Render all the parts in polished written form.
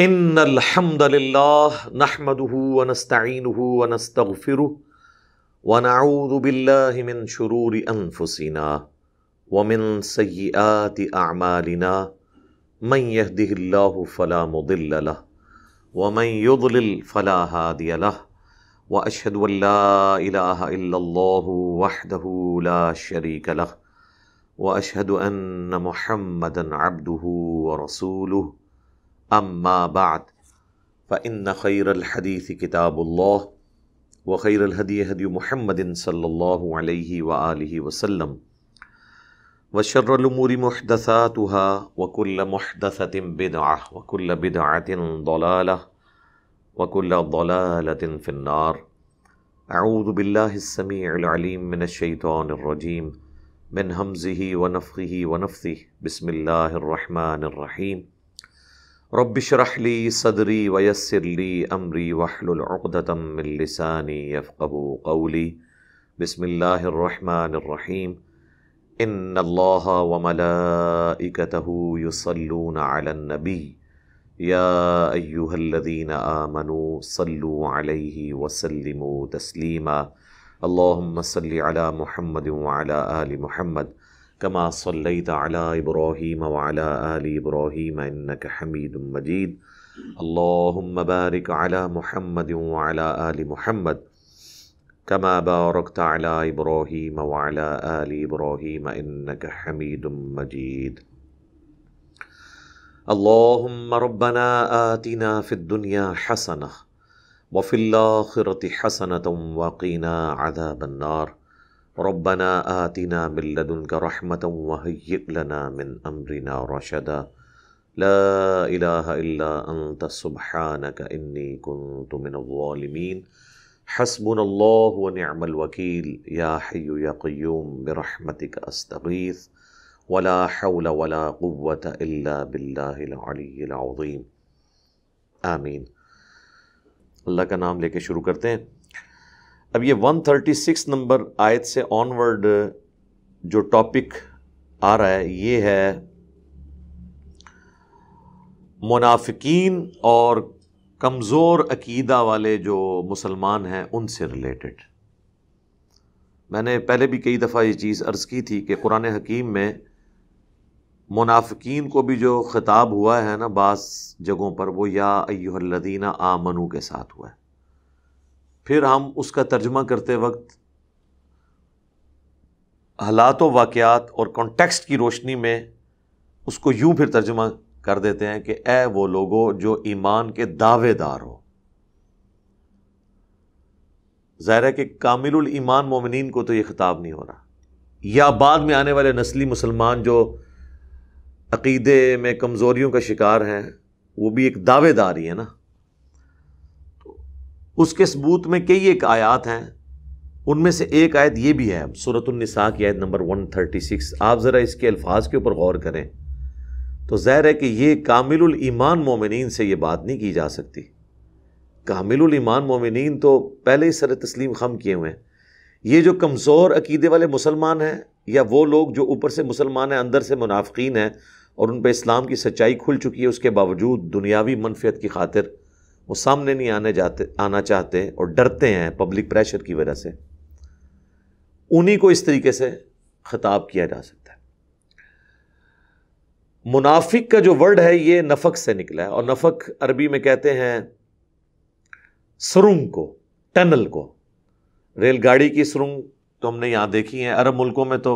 ان الحمد للہ نحمده ونستعینه ونستغفره ونعوذ باللہ من شرور انفسنا ومن سیئات اعمالنا من يهده اللہ فلا مضل له ومن يضلل فلا هادی له واشهد ان لا الہ الا اللہ وحدہ لا شریک له واشهد ان محمدا عبدہ ورسولہ اما بعد فإن خير الحديث كتاب الله وخير الهدي هدي محمد صلى الله عليه وآله وسلم وشر الأمور محدثاتها وكل محدثة بدعة وكل بدعة ضلالة وكل ضلالة في النار. أعوذ بالله السميع العليم من الشيطان الرجيم من همزه ونفخه ونفثه. بسم الله الرحمن الرحيم. رب اشرح لي صدري ويسر لي امري واحلل عقدة من لساني يفقهوا قولي. بسم الله الرحمن الرحيم. ان الله وملائكته يصلون على النبي يا ايها الذين آمنوا صلوا عليه وسلموا تسليما. اللهم صل على محمد وعلى آل محمد كما صليت على إبراهيم وعلى آل إبراهيم إنك حميد مجيد. اللهم بارك على محمد وعلى آل محمد كما باركت على إبراهيم وعلى آل إبراهيم إنك حميد مجيد. اللهم ربنا آتنا في الدنيا حسنة وفي الآخرة حسنة وقنا عذاب النار. ربنا آتنا من لدنك رحمة وهيئ لنا من أمرنا رشدا. لا إله إلا أنت سبحانك إني كنت من الظالمين. حسبنا الله ونعم الوكيل. يا حي يا قيوم برحمتك أستغيث ولا حول ولا قوة إلا بالله العلي العظيم. آمین. اللہ کا نام لے کے شروع کرتے ہیں. اب یہ 136 نمبر آیت سے آنورڈ جو ٹاپک آ رہا ہے یہ ہے منافقین اور کمزور عقیدہ والے جو مسلمان ہیں ان سے ریلیٹڈ. میں نے پہلے بھی کئی دفعہ یہ چیز عرض کی تھی کہ قرآن حکیم میں منافقین کو بھی جو خطاب ہوا ہے نا بعض جگہوں پر وہ یا ایھا الذین آمنو کے ساتھ ہوا ہے. پھر ہم اس کا ترجمہ کرتے وقت حالات و واقعات اور کانٹیکسٹ کی روشنی میں اس کو یوں پھر ترجمہ کر دیتے ہیں کہ اے وہ لوگوں جو ایمان کے دعوے دار ہو. ظاہر ہے کہ کامل الایمان مومنین کو تو یہ خطاب نہیں ہو رہا، یا بعد میں آنے والے نسلی مسلمان جو عقیدے میں کمزوریوں کا شکار ہیں وہ بھی ایک دعوے دار ہی ہے نا. اس کے ثبوت میں کئی ایک آیات ہیں، ان میں سے ایک آیت یہ بھی ہے سورۃ النساء کی آیت نمبر 136. آپ ذرا اس کے الفاظ کے اوپر غور کریں تو ظاہر ہے کہ یہ کامل الایمان مومنین سے یہ بات نہیں کی جا سکتی. کامل الایمان مومنین تو پہلے ہی سر تسلیم خم کیے ہوئے ہیں. یہ جو کمزور عقیدے والے مسلمان ہیں یا وہ لوگ جو اوپر سے مسلمان ہیں اندر سے منافقین ہیں اور ان پہ اسلام کی سچائی کھل چکی ہے، اس کے باوجود دنیاوی منفعت کی خاطر وہ سامنے نہیں آنا چاہتے اور ڈرتے ہیں پبلک پریشر کی وجہ سے، انہی کو اس طریقے سے خطاب کیا جا سکتا ہے. منافق کا جو ورڈ ہے یہ نفق سے نکلا ہے، اور نفق عربی میں کہتے ہیں سرنگ کو، ٹنل کو. ریل گاڑی کی سرنگ تو ہم نے یہاں دیکھی ہیں، عرب ملکوں میں تو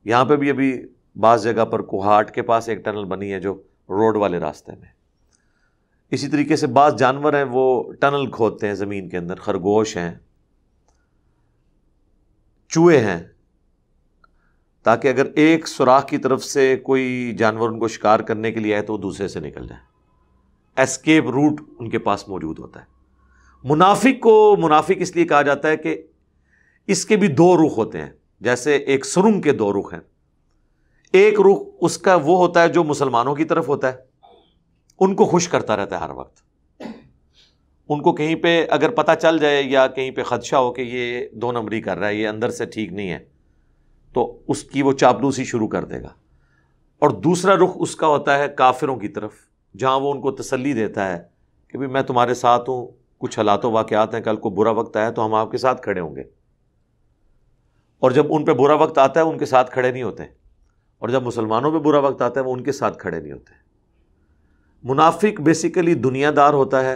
یہاں پہ بھی ابھی بعض جگہ پر کوہاٹ کے پاس ایک ٹنل بنی ہے جو روڈ والے راستے میں. اسی طریقے سے بعض جانور ہیں وہ ٹنل کھودتے ہیں زمین کے اندر، خرگوش ہیں، چوہے ہیں، تاکہ اگر ایک سوراخ کی طرف سے کوئی جانور ان کو شکار کرنے کے لیے آئے تو وہ دوسرے سے نکل جائے. ایسکیپ روٹ ان کے پاس موجود ہوتا ہے. منافق کو منافق اس لیے کہا جاتا ہے کہ اس کے بھی دو رخ ہوتے ہیں، جیسے ایک سرنگ کے دو رخ ہیں. ایک رخ اس کا وہ ہوتا ہے جو مسلمانوں کی طرف ہوتا ہے، ان کو خوش کرتا رہتا ہے ہر وقت. ان کو کہیں پہ اگر پتہ چل جائے یا کہیں پہ خدشہ ہو کہ یہ دو نمبری کر رہا ہے، یہ اندر سے ٹھیک نہیں ہے، تو اس کی وہ چاپلوسی شروع کر دے گا. اور دوسرا رخ اس کا ہوتا ہے کافروں کی طرف، جہاں وہ ان کو تسلی دیتا ہے کہ بھی میں تمہارے ساتھ ہوں، کچھ حالات و واقعات ہیں، کل کو برا وقت آیا تو ہم آپ کے ساتھ کھڑے ہوں گے. اور جب ان پہ برا وقت آتا ہے وہ ان کے ساتھ کھڑے نہیں ہوتے، اور جب مسلمانوں پہ برا وقت آتا ہے وہ ان کے ساتھ کھڑے نہیں ہوتے. منافق بیسیکلی دنیا دار ہوتا ہے،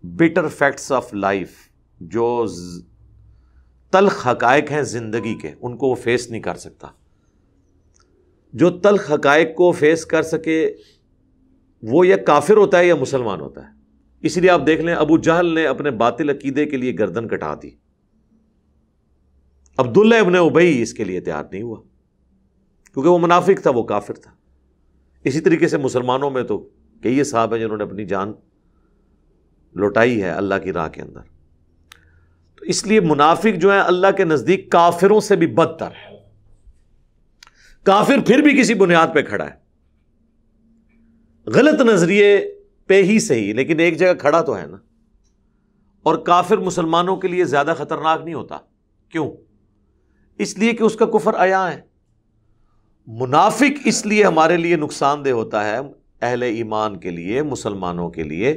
بٹر فیکٹس آف لائف، جو تلخ حقائق ہیں زندگی کے، ان کو وہ فیس نہیں کر سکتا. جو تلخ حقائق کو فیس کر سکے وہ یا کافر ہوتا ہے یا مسلمان ہوتا ہے. اس لیے آپ دیکھ لیں ابو جہل نے اپنے باطل عقیدے کے لیے گردن کٹا دی، عبداللہ ابن ابی اس کے لیے تیار نہیں ہوا کیونکہ وہ منافق تھا، وہ کافر تھا. اسی طریقے سے مسلمانوں میں تو کئی صحابہ ہیں جنہوں نے اپنی جان لوٹائی ہے اللہ کی راہ کے اندر. تو اس لیے منافق جو ہیں اللہ کے نزدیک کافروں سے بھی بدتر ہے. کافر پھر بھی کسی بنیاد پہ کھڑا ہے، غلط نظریے پہ ہی صحیح، لیکن ایک جگہ کھڑا تو ہے نا. اور کافر مسلمانوں کے لیے زیادہ خطرناک نہیں ہوتا. کیوں؟ اس لیے کہ اس کا کفر عیاں ہے. منافق اس لیے ہمارے لیے نقصان دہ ہوتا ہے، اہل ایمان کے لیے، مسلمانوں کے لیے،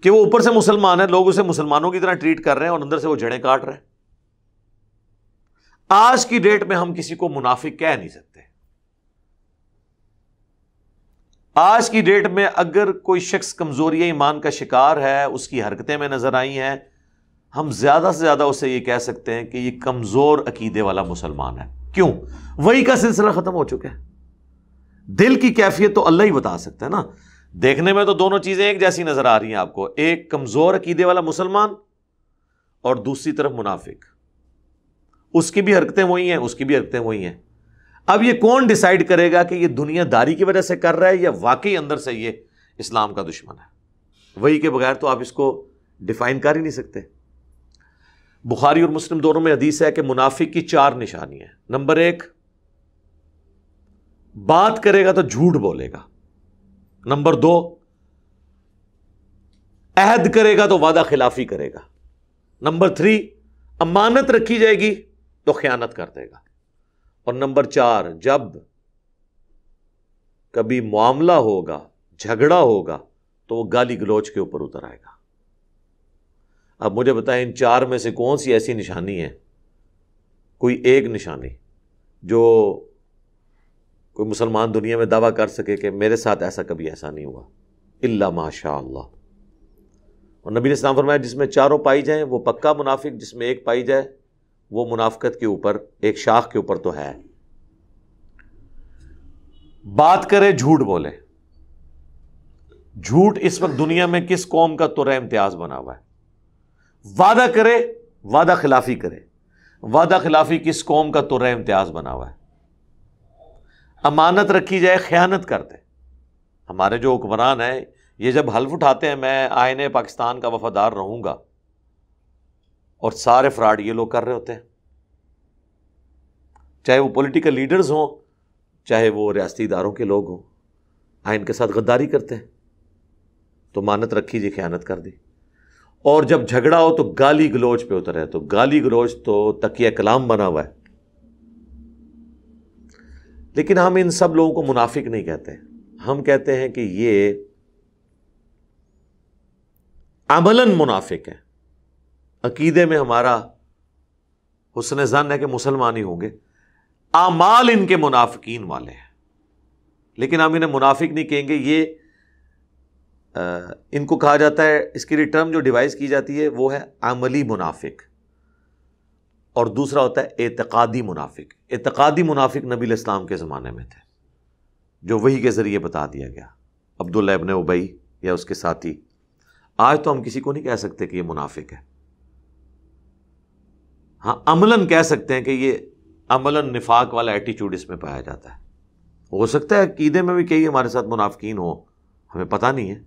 کہ وہ اوپر سے مسلمان ہے، لوگ اسے مسلمانوں کی طرح ٹریٹ کر رہے ہیں اور اندر سے وہ جڑیں کاٹ رہے ہیں. آج کی ڈیٹ میں ہم کسی کو منافق کہہ نہیں سکتے. آج کی ڈیٹ میں اگر کوئی شخص کمزوری ایمان کا شکار ہے، اس کی حرکتیں میں نظر آئی ہیں، ہم زیادہ سے زیادہ اسے یہ کہہ سکتے ہیں کہ یہ کمزور عقیدے والا مسلمان ہے. کیوں؟ وہی کا سلسلہ ختم ہو چکا ہے. دل کی کیفیت تو اللہ ہی بتا سکتا ہے نا. دیکھنے میں تو دونوں چیزیں ایک جیسی نظر آ رہی ہیں آپ کو، ایک کمزور عقیدے والا مسلمان اور دوسری طرف منافق. اس کی بھی حرکتیں وہی ہیں، اس کی بھی حرکتیں وہی ہیں. اب یہ کون ڈیسائیڈ کرے گا کہ یہ دنیا داری کی وجہ سے کر رہا ہے یا واقعی اندر سے یہ اسلام کا دشمن ہے؟ وہی کے بغیر تو آپ اس کو ڈیفائن کر ہی نہیں سکتے. بخاری اور مسلم دونوں میں حدیث ہے کہ منافق کی 4 نشانیاں ہیں. نمبر 1، بات کرے گا تو جھوٹ بولے گا. نمبر 2، عہد کرے گا تو وعدہ خلافی کرے گا. نمبر 3، امانت رکھی جائے گی تو خیانت کر دے گا. اور نمبر 4، جب کبھی معاملہ ہوگا، جھگڑا ہوگا تو وہ گالی گلوچ کے اوپر اتر آئے گا. اب مجھے بتائیں ان 4 میں سے کون سی ایسی نشانی ہے، کوئی ایک نشانی جو کوئی مسلمان دنیا میں دعویٰ کر سکے کہ میرے ساتھ کبھی ایسا نہیں ہوا، الا ماشاء اللہ. اور نبی نے اسلام فرمایا جس میں 4 پائی جائیں وہ پکا منافق، جس میں 1 پائی جائے وہ منافقت کے اوپر، ایک شاخ کے اوپر تو ہے. بات کرے، جھوٹ بولے. جھوٹ اس وقت دنیا میں کس قوم کا ترہ امتیاز بنا ہوا ہے؟ وعدہ کرے، وعدہ خلافی کرے. وعدہ خلافی کس قوم کا ترہ امتیاز بنا ہوا ہے؟ امانت رکھی جائے، خیانت کرتے. ہمارے جو حکمران ہیں یہ جب حلف اٹھاتے ہیں میں آئین پاکستان کا وفادار رہوں گا، اور سارے فراڈ یہ لوگ کر رہے ہوتے ہیں، چاہے وہ پولیٹیکل لیڈرز ہوں، چاہے وہ ریاستی اداروں کے لوگ ہوں، آئین کے ساتھ غداری کرتے ہیں. تو امانت رکھی جی، خیانت کر دی. اور جب جھگڑا ہو تو گالی گلوچ پہ اترے. تو گالی گلوچ تو تکیہ کلام بنا ہوا ہے. لیکن ہم ان سب لوگوں کو منافق نہیں کہتے. ہم کہتے ہیں کہ یہ عملاً منافق ہیں. عقیدے میں ہمارا حسن ظن ہے کہ مسلمان ہی ہوں گے، اعمال ان کے منافقین والے ہیں. لیکن ہم انہیں منافق نہیں کہیں گے. یہ ان کو کہا جاتا ہے، اس کی ٹرم جو ڈیوائز کی جاتی ہے وہ ہے عملی منافق، اور دوسرا ہوتا ہے اعتقادی منافق. اعتقادی منافق نبی الاسلام کے زمانے میں تھے، جو وحی کے ذریعے بتا دیا گیا، عبداللہ ابن ابی یا اس کے ساتھی. آج تو ہم کسی کو نہیں کہہ سکتے کہ یہ منافق ہے. ہاں عملاً کہہ سکتے ہیں کہ یہ عملاً نفاق والا ایٹیچیوڈ اس میں پایا جاتا ہے. ہو سکتا ہے عقیدے میں بھی کئی ہمارے ساتھ منافقین ہوں، ہمیں پتہ نہیں ہے.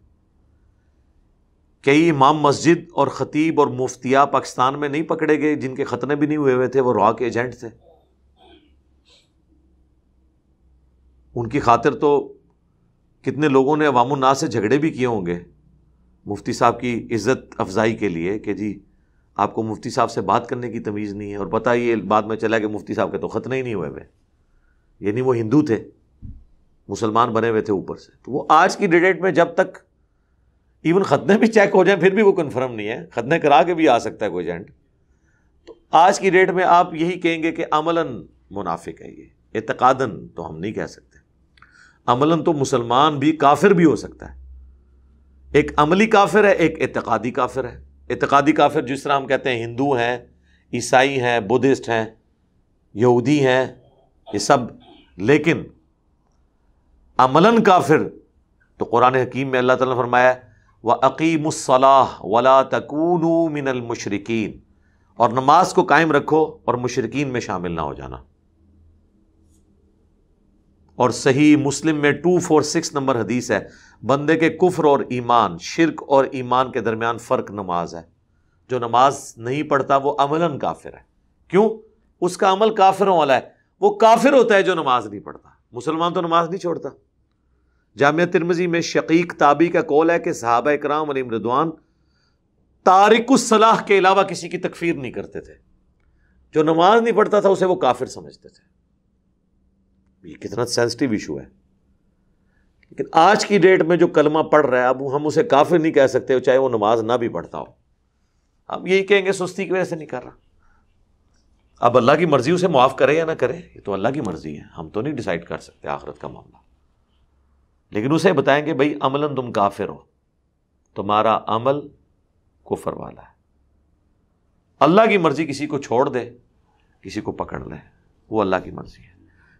کئی امام مسجد اور خطیب اور مفتیاء پاکستان میں نہیں پکڑے گئے جن کے ختنے بھی نہیں ہوئے تھے، وہ را کے ایجنٹ تھے. ان کی خاطر تو کتنے لوگوں نے عوام الناس سے جھگڑے بھی کیے ہوں گے مفتی صاحب کی عزت افزائی کے لیے کہ جی آپ کو مفتی صاحب سے بات کرنے کی تمیز نہیں ہے. اور پتہ یہ بعد میں چلا کہ مفتی صاحب کے تو ختنے ہی نہیں ہوئے ہوئے، یعنی وہ ہندو تھے. مسلمان بنے ہوئے تھے اوپر سے. تو وہ آج کی ڈیٹ میں جب تک ایون ختنے بھی چیک ہو جائیں پھر بھی وہ کنفرم نہیں ہے، ختنے کرا کے بھی آ سکتا ہے کوئی ایجنٹ. تو آج کی ڈیٹ میں آپ یہی کہیں گے کہ عملاً منافق ہے، یہ اعتقاداً تو ہم نہیں کہہ سکتے. عملاً تو مسلمان بھی کافر بھی ہو سکتا ہے. ایک عملی کافر ہے، ایک اعتقادی کافر ہے. اعتقادی کافر جس طرح ہم کہتے ہیں ہندو ہیں، عیسائی ہیں، بدھسٹ ہیں، یہودی ہیں، یہ سب. لیکن عملاً کافر تو قرآن حکیم میں اللہ تعالیٰ نے فرمایا وَأَقِيمُوا الصَّلَاةَ وَلَا تَكُونُوا مِنَ الْمُشْرِكِينَ، اور نماز کو قائم رکھو اور مشرکین میں شامل نہ ہو جانا. اور صحیح مسلم میں 246 نمبر حدیث ہے، بندے کے کفر اور ایمان، شرک اور ایمان کے درمیان فرق نماز ہے. جو نماز نہیں پڑھتا وہ عملاً کافر ہے. کیوں؟ اس کا عمل کافروں والا ہے. وہ کافر ہوتا ہے جو نماز نہیں پڑھتا. مسلمان تو نماز نہیں چھوڑتا. جامعہ ترمذی میں شقیق تابعی کا قول ہے کہ صحابہ اکرام علیہم رضوان تارک الصلاح کے علاوہ کسی کی تکفیر نہیں کرتے تھے. جو نماز نہیں پڑھتا تھا اسے وہ کافر سمجھتے تھے. یہ کتنا سینسٹیو ایشو ہے. لیکن آج کی ڈیٹ میں جو کلمہ پڑھ رہا ہے اب ہم اسے کافر نہیں کہہ سکتے چاہے وہ نماز نہ بھی پڑھتا ہو. ہم یہی کہیں گے سستی کی وجہ سے نہیں کر رہا. اب اللہ کی مرضی اسے معاف کرے یا نہ کرے یہ تو اللہ کی مرضی ہے، ہم تو نہیں ڈیسائیڈ کر سکتے آخرت کا معاملہ. لیکن اسے بتائیں گے بھائی عملاً تم کافر ہو، تمہارا عمل کفر والا ہے. اللہ کی مرضی کسی کو چھوڑ دے کسی کو پکڑ لے، وہ اللہ کی مرضی ہے.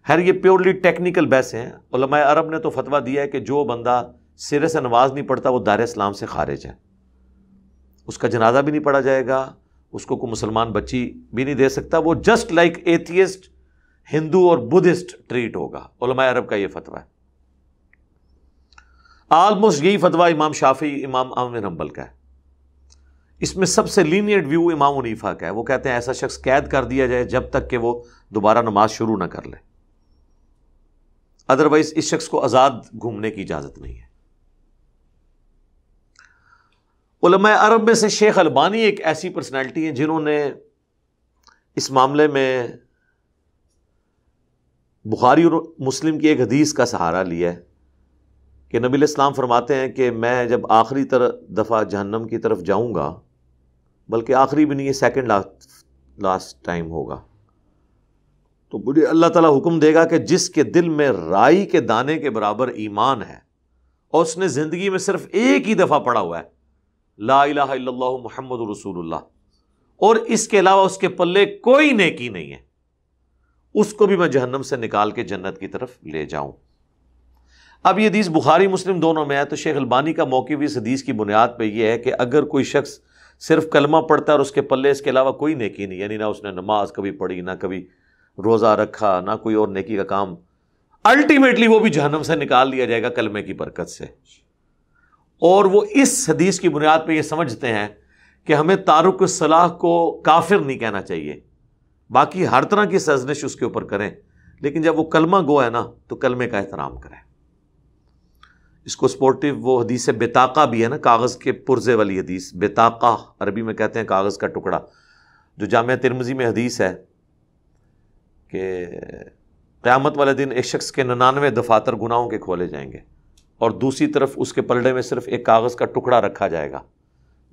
خیر یہ پیورلی ٹیکنیکل بحث ہیں. علماء عرب نے تو فتویٰ دیا ہے کہ جو بندہ سرے سے نماز نہیں پڑھتا وہ دار اسلام سے خارج ہے. اس کا جنازہ بھی نہیں پڑھا جائے گا، اس کو کوئی مسلمان بچی بھی نہیں دے سکتا. وہ جسٹ لائک ایتھیسٹ ہندو اور بدھسٹ ٹریٹ ہوگا. علماء عرب کا یہ فتویٰ ہے. آلموسٹ یہی فتویٰ امام شافعی، امام احمد بن حنبل کا ہے. اس میں سب سے لینیئنٹ ویو امام حنیفہ کا ہے. وہ کہتے ہیں ایسا شخص قید کر دیا جائے جب تک کہ وہ دوبارہ نماز شروع نہ کر لے، ادروائز اس شخص کو آزاد گھومنے کی اجازت نہیں ہے. علماء عرب میں سے شیخ البانی ایک ایسی پرسنالٹی ہے جنہوں نے اس معاملے میں بخاری اور مسلم کی ایک حدیث کا سہارا لیا ہے کہ نبی علیہ السلام فرماتے ہیں کہ میں جب آخری دفعہ جہنم کی طرف جاؤں گا، بلکہ آخری بھی نہیں، یہ سیکنڈ لاسٹ ٹائم ہوگا، تو مجھے اللہ تعالیٰ حکم دے گا کہ جس کے دل میں رائی کے دانے کے برابر ایمان ہے اور اس نے زندگی میں صرف ایک ہی دفعہ پڑھا ہوا ہے لا الہ الا اللہ محمد رسول اللہ، اور اس کے علاوہ اس کے پلے کوئی نیکی نہیں ہے، اس کو بھی میں جہنم سے نکال کے جنت کی طرف لے جاؤں. اب یہ حدیث بخاری مسلم دونوں میں ہے. تو شیخ البانی کا موقف اس حدیث کی بنیاد پہ یہ ہے کہ اگر کوئی شخص صرف کلمہ پڑھتا ہے اور اس کے پلے اس کے علاوہ کوئی نیکی نہیں، یعنی نہ اس نے نماز کبھی پڑھی، نہ کبھی روزہ رکھا، نہ کوئی اور نیکی کا کام، الٹیمیٹلی وہ بھی جہنم سے نکال دیا جائے گا کلمے کی برکت سے. اور وہ اس حدیث کی بنیاد پہ یہ سمجھتے ہیں کہ ہمیں تارک الصلاح کو کافر نہیں کہنا چاہیے، باقی ہر طرح کی سرزنش اس کے اوپر کریں، لیکن جب وہ کلمہ گو ہے نا تو کلمے کا احترام کریں. اس کو سپورٹیو وہ حدیث بطاقہ بھی ہے نا، کاغذ کے پرزے والی حدیث، بطاقہ عربی میں کہتے ہیں کاغذ کا ٹکڑا، جو جامعہ ترمذی میں حدیث ہے کہ قیامت والے دن ایک شخص کے 99 دفاتر گناہوں کے کھولے جائیں گے اور دوسری طرف اس کے پلڑے میں صرف ایک کاغذ کا ٹکڑا رکھا جائے گا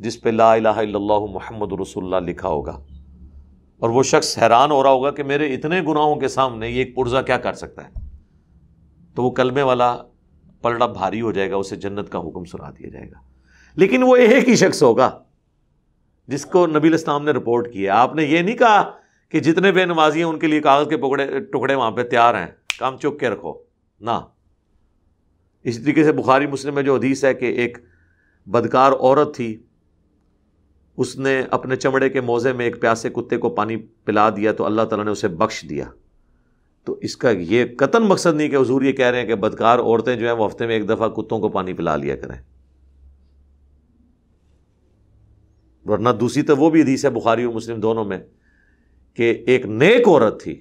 جس پہ لا الہ الا اللہ محمد رسول اللہ لکھا ہوگا. اور وہ شخص حیران ہو رہا ہوگا کہ میرے اتنے گناہوں کے سامنے یہ ایک پرزہ کیا کر سکتا ہے. تو وہ کلمے والا پلڑا بھاری ہو جائے گا، اسے جنت کا حکم سنا دیا جائے گا. لیکن وہ ایک ہی شخص ہوگا جس کو نبی علیہ السلام نے رپورٹ کیا. آپ نے یہ نہیں کہا کہ جتنے بے نمازی ہیں ان کے لیے کاغذ کے ٹکڑے وہاں پہ تیار ہیں، کام چک کے رکھو، نہ. اس طریقے سے بخاری مسلم میں جو حدیث ہے کہ ایک بدکار عورت تھی، اس نے اپنے چمڑے کے موزے میں ایک پیاسے کتے کو پانی پلا دیا تو اللہ تعالیٰ نے اسے بخش دیا. تو اس کا یہ قطعاً مقصد نہیں کہ حضور یہ کہہ رہے ہیں کہ بدکار عورتیں جو ہیں وہ ہفتے میں ایک دفعہ کتوں کو پانی پلا لیا کریں، ورنہ دوسری تو وہ بھی حدیث ہے بخاری اور مسلم دونوں میں کہ ایک نیک عورت تھی،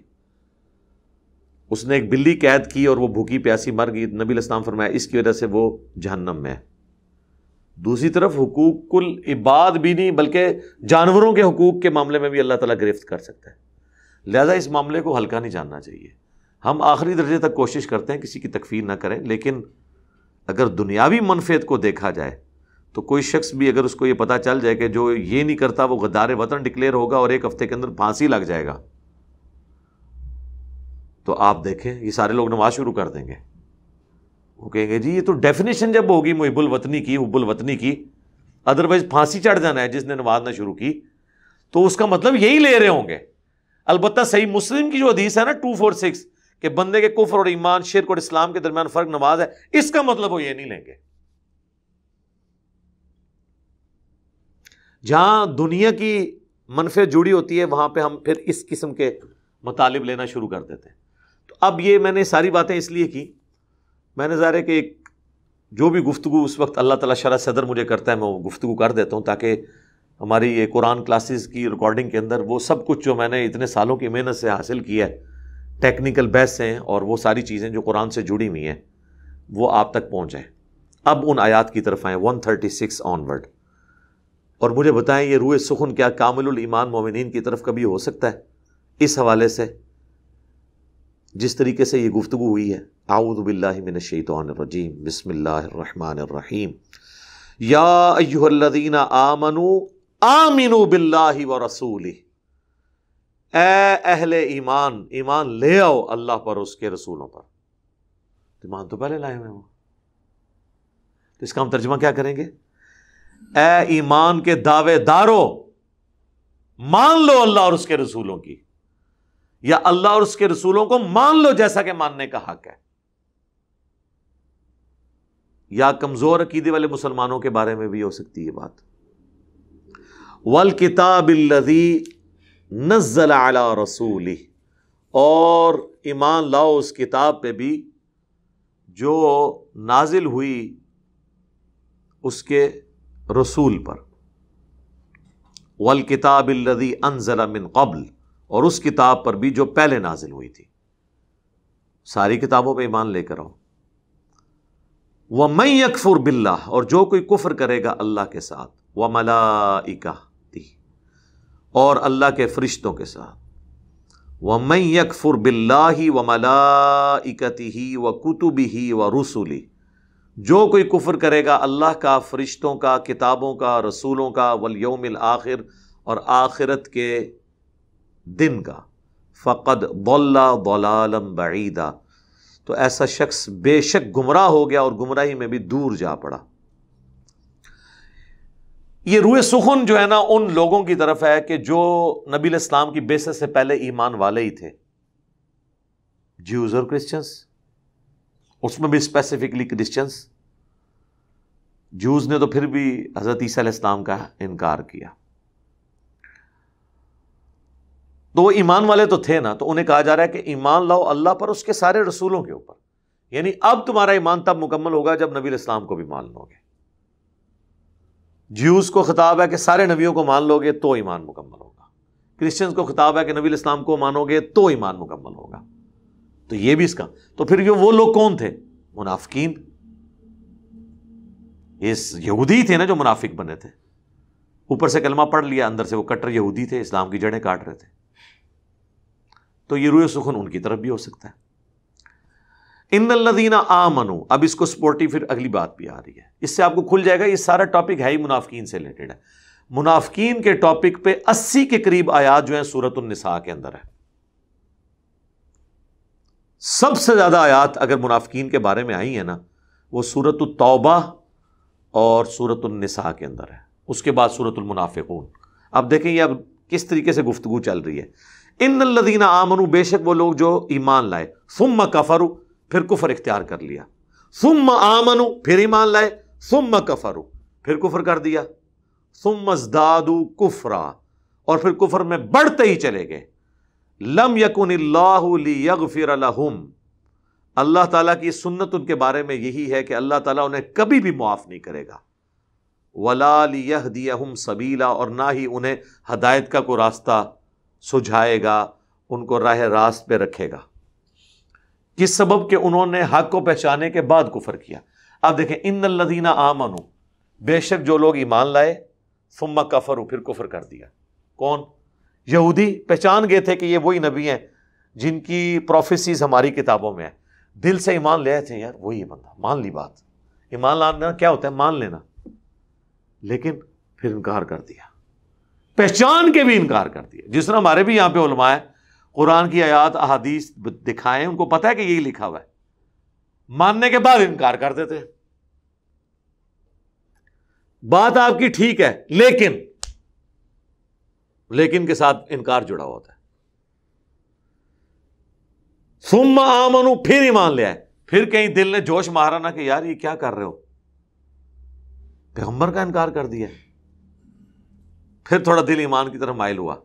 اس نے ایک بلی قید کی اور وہ بھوکی پیاسی مر گئی. نبی علیہ السلام فرمایا اس کی وجہ سے وہ جہنم میں ہے. دوسری طرف حقوق العباد بھی نہیں بلکہ جانوروں کے حقوق کے معاملے میں بھی اللہ تعالیٰ گرفت کر سکتا ہے. لہذا اس معاملے کو ہلکا نہیں جاننا چاہیے. ہم آخری درجے تک کوشش کرتے ہیں کسی کی تکفیر نہ کریں، لیکن اگر دنیاوی منفعت کو دیکھا جائے تو کوئی شخص بھی اگر اس کو یہ پتا چل جائے کہ جو یہ نہیں کرتا وہ غدار وطن ڈکلیئر ہوگا اور 1 ہفتے کے اندر پھانسی لگ جائے گا، تو آپ دیکھیں یہ سارے لوگ نماز شروع کر دیں گے. وہ کہیں گے جی یہ تو ڈیفینیشن جب ہوگی محب الوطنی کی، حب الوطنی کی، ادروائز پھانسی چڑھ جانا ہے جس نے نماز نہ شروع کی، تو اس کا مطلب یہی لے رہے ہوں گے. البتہ صحیح مسلم کی جو حدیث ہے نا 246 کہ بندے کے کفر اور ایمان، شرک اور اسلام کے درمیان فرق نماز ہے، اس کا مطلب وہ یہ نہیں لیں گے. جہاں دنیا کی منفعت جڑی ہوتی ہے وہاں پہ ہم پھر اس قسم کے مطالب لینا شروع کر دیتے ہیں. تو اب یہ میں نے ساری باتیں اس لیے کی، میں نے ظاہر ہے کہ جو بھی گفتگو اس وقت اللہ تعالیٰ شرح صدر مجھے کرتا ہے میں وہ گفتگو کر دیتا ہوں، تاکہ ہماری یہ قرآن کلاسز کی ریکارڈنگ کے اندر وہ سب کچھ جو میں نے اتنے سالوں کی محنت سے حاصل کیا ہے، ٹیکنیکل بحث ہیں اور وہ ساری چیزیں جو قرآن سے جڑی ہوئی ہیں، وہ آپ تک پہنچ جائیں. اب ان آیات کی طرف آئیں 136 آنورڈ، اور مجھے بتائیں یہ روح سخن کیا کامل الایمان مومنین کی طرف کبھی ہو سکتا ہے؟ اس حوالے سے جس طریقے سے یہ گفتگو ہوئی ہے. اعوذ باللہ من الشیطان الرجیم، بسم اللہ الرحمن الرحیم. یا ایھا الذین آمنوا آمنوا باللہ ورسولہ، اے اہل ایمان، ایمان لے آؤ اللہ پر، اس کے رسولوں پر. ایمان تو پہلے لائے ہوئے ہیں. تو اس کا ہم ترجمہ کیا کریں گے؟ اے ایمان کے دعوے دارو، مان لو اللہ اور اس کے رسولوں کی، یا اللہ اور اس کے رسولوں کو مان لو جیسا کہ ماننے کا حق ہے. یا کمزور عقیدے والے مسلمانوں کے بارے میں بھی ہو سکتی ہے بات. والکتاب الذی نزل علی رسولہ، اور ایمان لاؤ اس کتاب پہ بھی جو نازل ہوئی اس کے رسول پر. والکتاب الذی انزل من قبل، اور اس کتاب پر بھی جو پہلے نازل ہوئی تھی. ساری کتابوں پہ ایمان لے کر آؤ. وَمَن يَكْفُرْ بِاللَّهِ، اور جو کوئی کفر کرے گا اللہ کے ساتھ، وَمَلَائِكَتِهِ، اور اللہ کے فرشتوں کے ساتھ. وَمَن يَكْفُرْ بِاللَّهِ وَمَلَائِكَتِهِ وَكُتُبِهِ وَرُسُلِهِ، جو کوئی کفر کرے گا اللہ کا، فرشتوں کا، کتابوں کا، رسولوں کا، والیوم الآخر، اور آخرت کے دن کا، فقد ضل ضلالا بعیدا، تو ایسا شخص بے شک گمراہ ہو گیا اور گمراہی میں بھی دور جا پڑا. یہ روح سخن جو ہے نا ان لوگوں کی طرف ہے کہ جو نبی علیہ السلام کی بعثت سے پہلے ایمان والے ہی تھے، جیوز اور کرسچنس، اس میں بھی اسپیسیفکلی کرسچنس. جوز نے تو پھر بھی حضرت عیسیٰ علیہ السلام کا انکار کیا، تو وہ ایمان والے تو تھے نا. تو انہیں کہا جا رہا ہے کہ ایمان لاؤ اللہ پر، اس کے سارے رسولوں کے اوپر. یعنی اب تمہارا ایمان تب مکمل ہوگا جب نبی علیہ السلام کو بھی مان لو گے. جیوز کو خطاب ہے کہ سارے نبیوں کو مان لو گے تو ایمان مکمل ہوگا. کرسچنز کو خطاب ہے کہ نبی علیہ السلام کو مانو گے تو ایمان مکمل ہوگا. تو یہ بھی اس کا. تو پھر وہ لوگ کون تھے؟ منافقین. اس یہودی تھے نا جو منافق بنے تھے، اوپر سے کلمہ پڑھ لیا، اندر سے وہ کٹر یہودی تھے، اسلام کی جڑیں کاٹ رہے تھے. تو یہ روح سخن ان کی طرف بھی ہو سکتا ہے. ان الذین آمنوا، اب اس کو سپورٹی پھر اگلی بات بھی آ رہی ہے، اس سے آپ کو کھل جائے گا یہ سارا ٹاپک ہے ہی منافقین سے ریلیٹڈ ہے. منافقین کے ٹاپک پہ 80 کے قریب آیات جو ہیں سورۃ النساء کے اندر ہے. سب سے زیادہ آیات اگر منافقین کے بارے میں آئی ہیں نا وہ سورۃ التوبہ اور سورۃ النساء کے اندر ہے. اس کے بعد سورۃ المنافقون. اب دیکھیں یہ اب کس طریقے سے گفتگو چل رہی ہے. ان الذین آمنوا، بے شک وہ لوگ جو ایمان لائے، ثم کفروا، پھر کفر اختیار کر لیا، ثم آمنوا، پھر ایمان لائے، ثم کفروا، پھر کفر کر دیا، ثم ازدادوا کفرا، اور پھر کفر میں بڑھتے ہی چلے گئے. لم یکن اللہ لیغفر لہم، اللہ تعالیٰ کی سنت ان کے بارے میں یہی ہے کہ اللہ تعالیٰ انہیں کبھی بھی معاف نہیں کرے گا. ولا لیہدیہم سبیلا، اور نہ ہی انہیں ہدایت کا کوئی راستہ سجھائے گا، ان کو راہ راست پہ رکھے گا. کس سبب کہ انہوں نے حق کو پہچانے کے بعد کفر کیا. اب دیکھیں ان الذین آمنوا، بے شک جو لوگ ایمان لائے، ثم کفروا، پھر کفر کر دیا. کون؟ یہودی. پہچان گئے تھے کہ یہ وہی نبی ہیں جن کی پروفیسیز ہماری کتابوں میں ہے، دل سے ایمان لے آئے تھے، یار وہی ہے بندہ، مان لی بات. ایمان لانا کیا ہوتا ہے؟ مان لینا. لیکن پھر انکار کر دیا، پہچان کے بھی انکار کر دیا. جس طرح ہمارے بھی یہاں پہ علماء ہے، قرآن کی آیات احادیث دکھائیں، ان کو پتہ ہے کہ یہی لکھا ہوا ہے، ماننے کے بعد انکار کر دیتے ہیں. بات آپ کی ٹھیک ہے، لیکن کے ساتھ انکار جڑا ہوتا ہے. ثم آمنوا، پھر ایمان لے آئے. پھر کہیں دل نے جوش مارا نہ کہ یار یہ کیا کر رہے ہو، پیغمبر کا انکار کر دیا. پھر تھوڑا دل ایمان کی طرف مائل ہوا.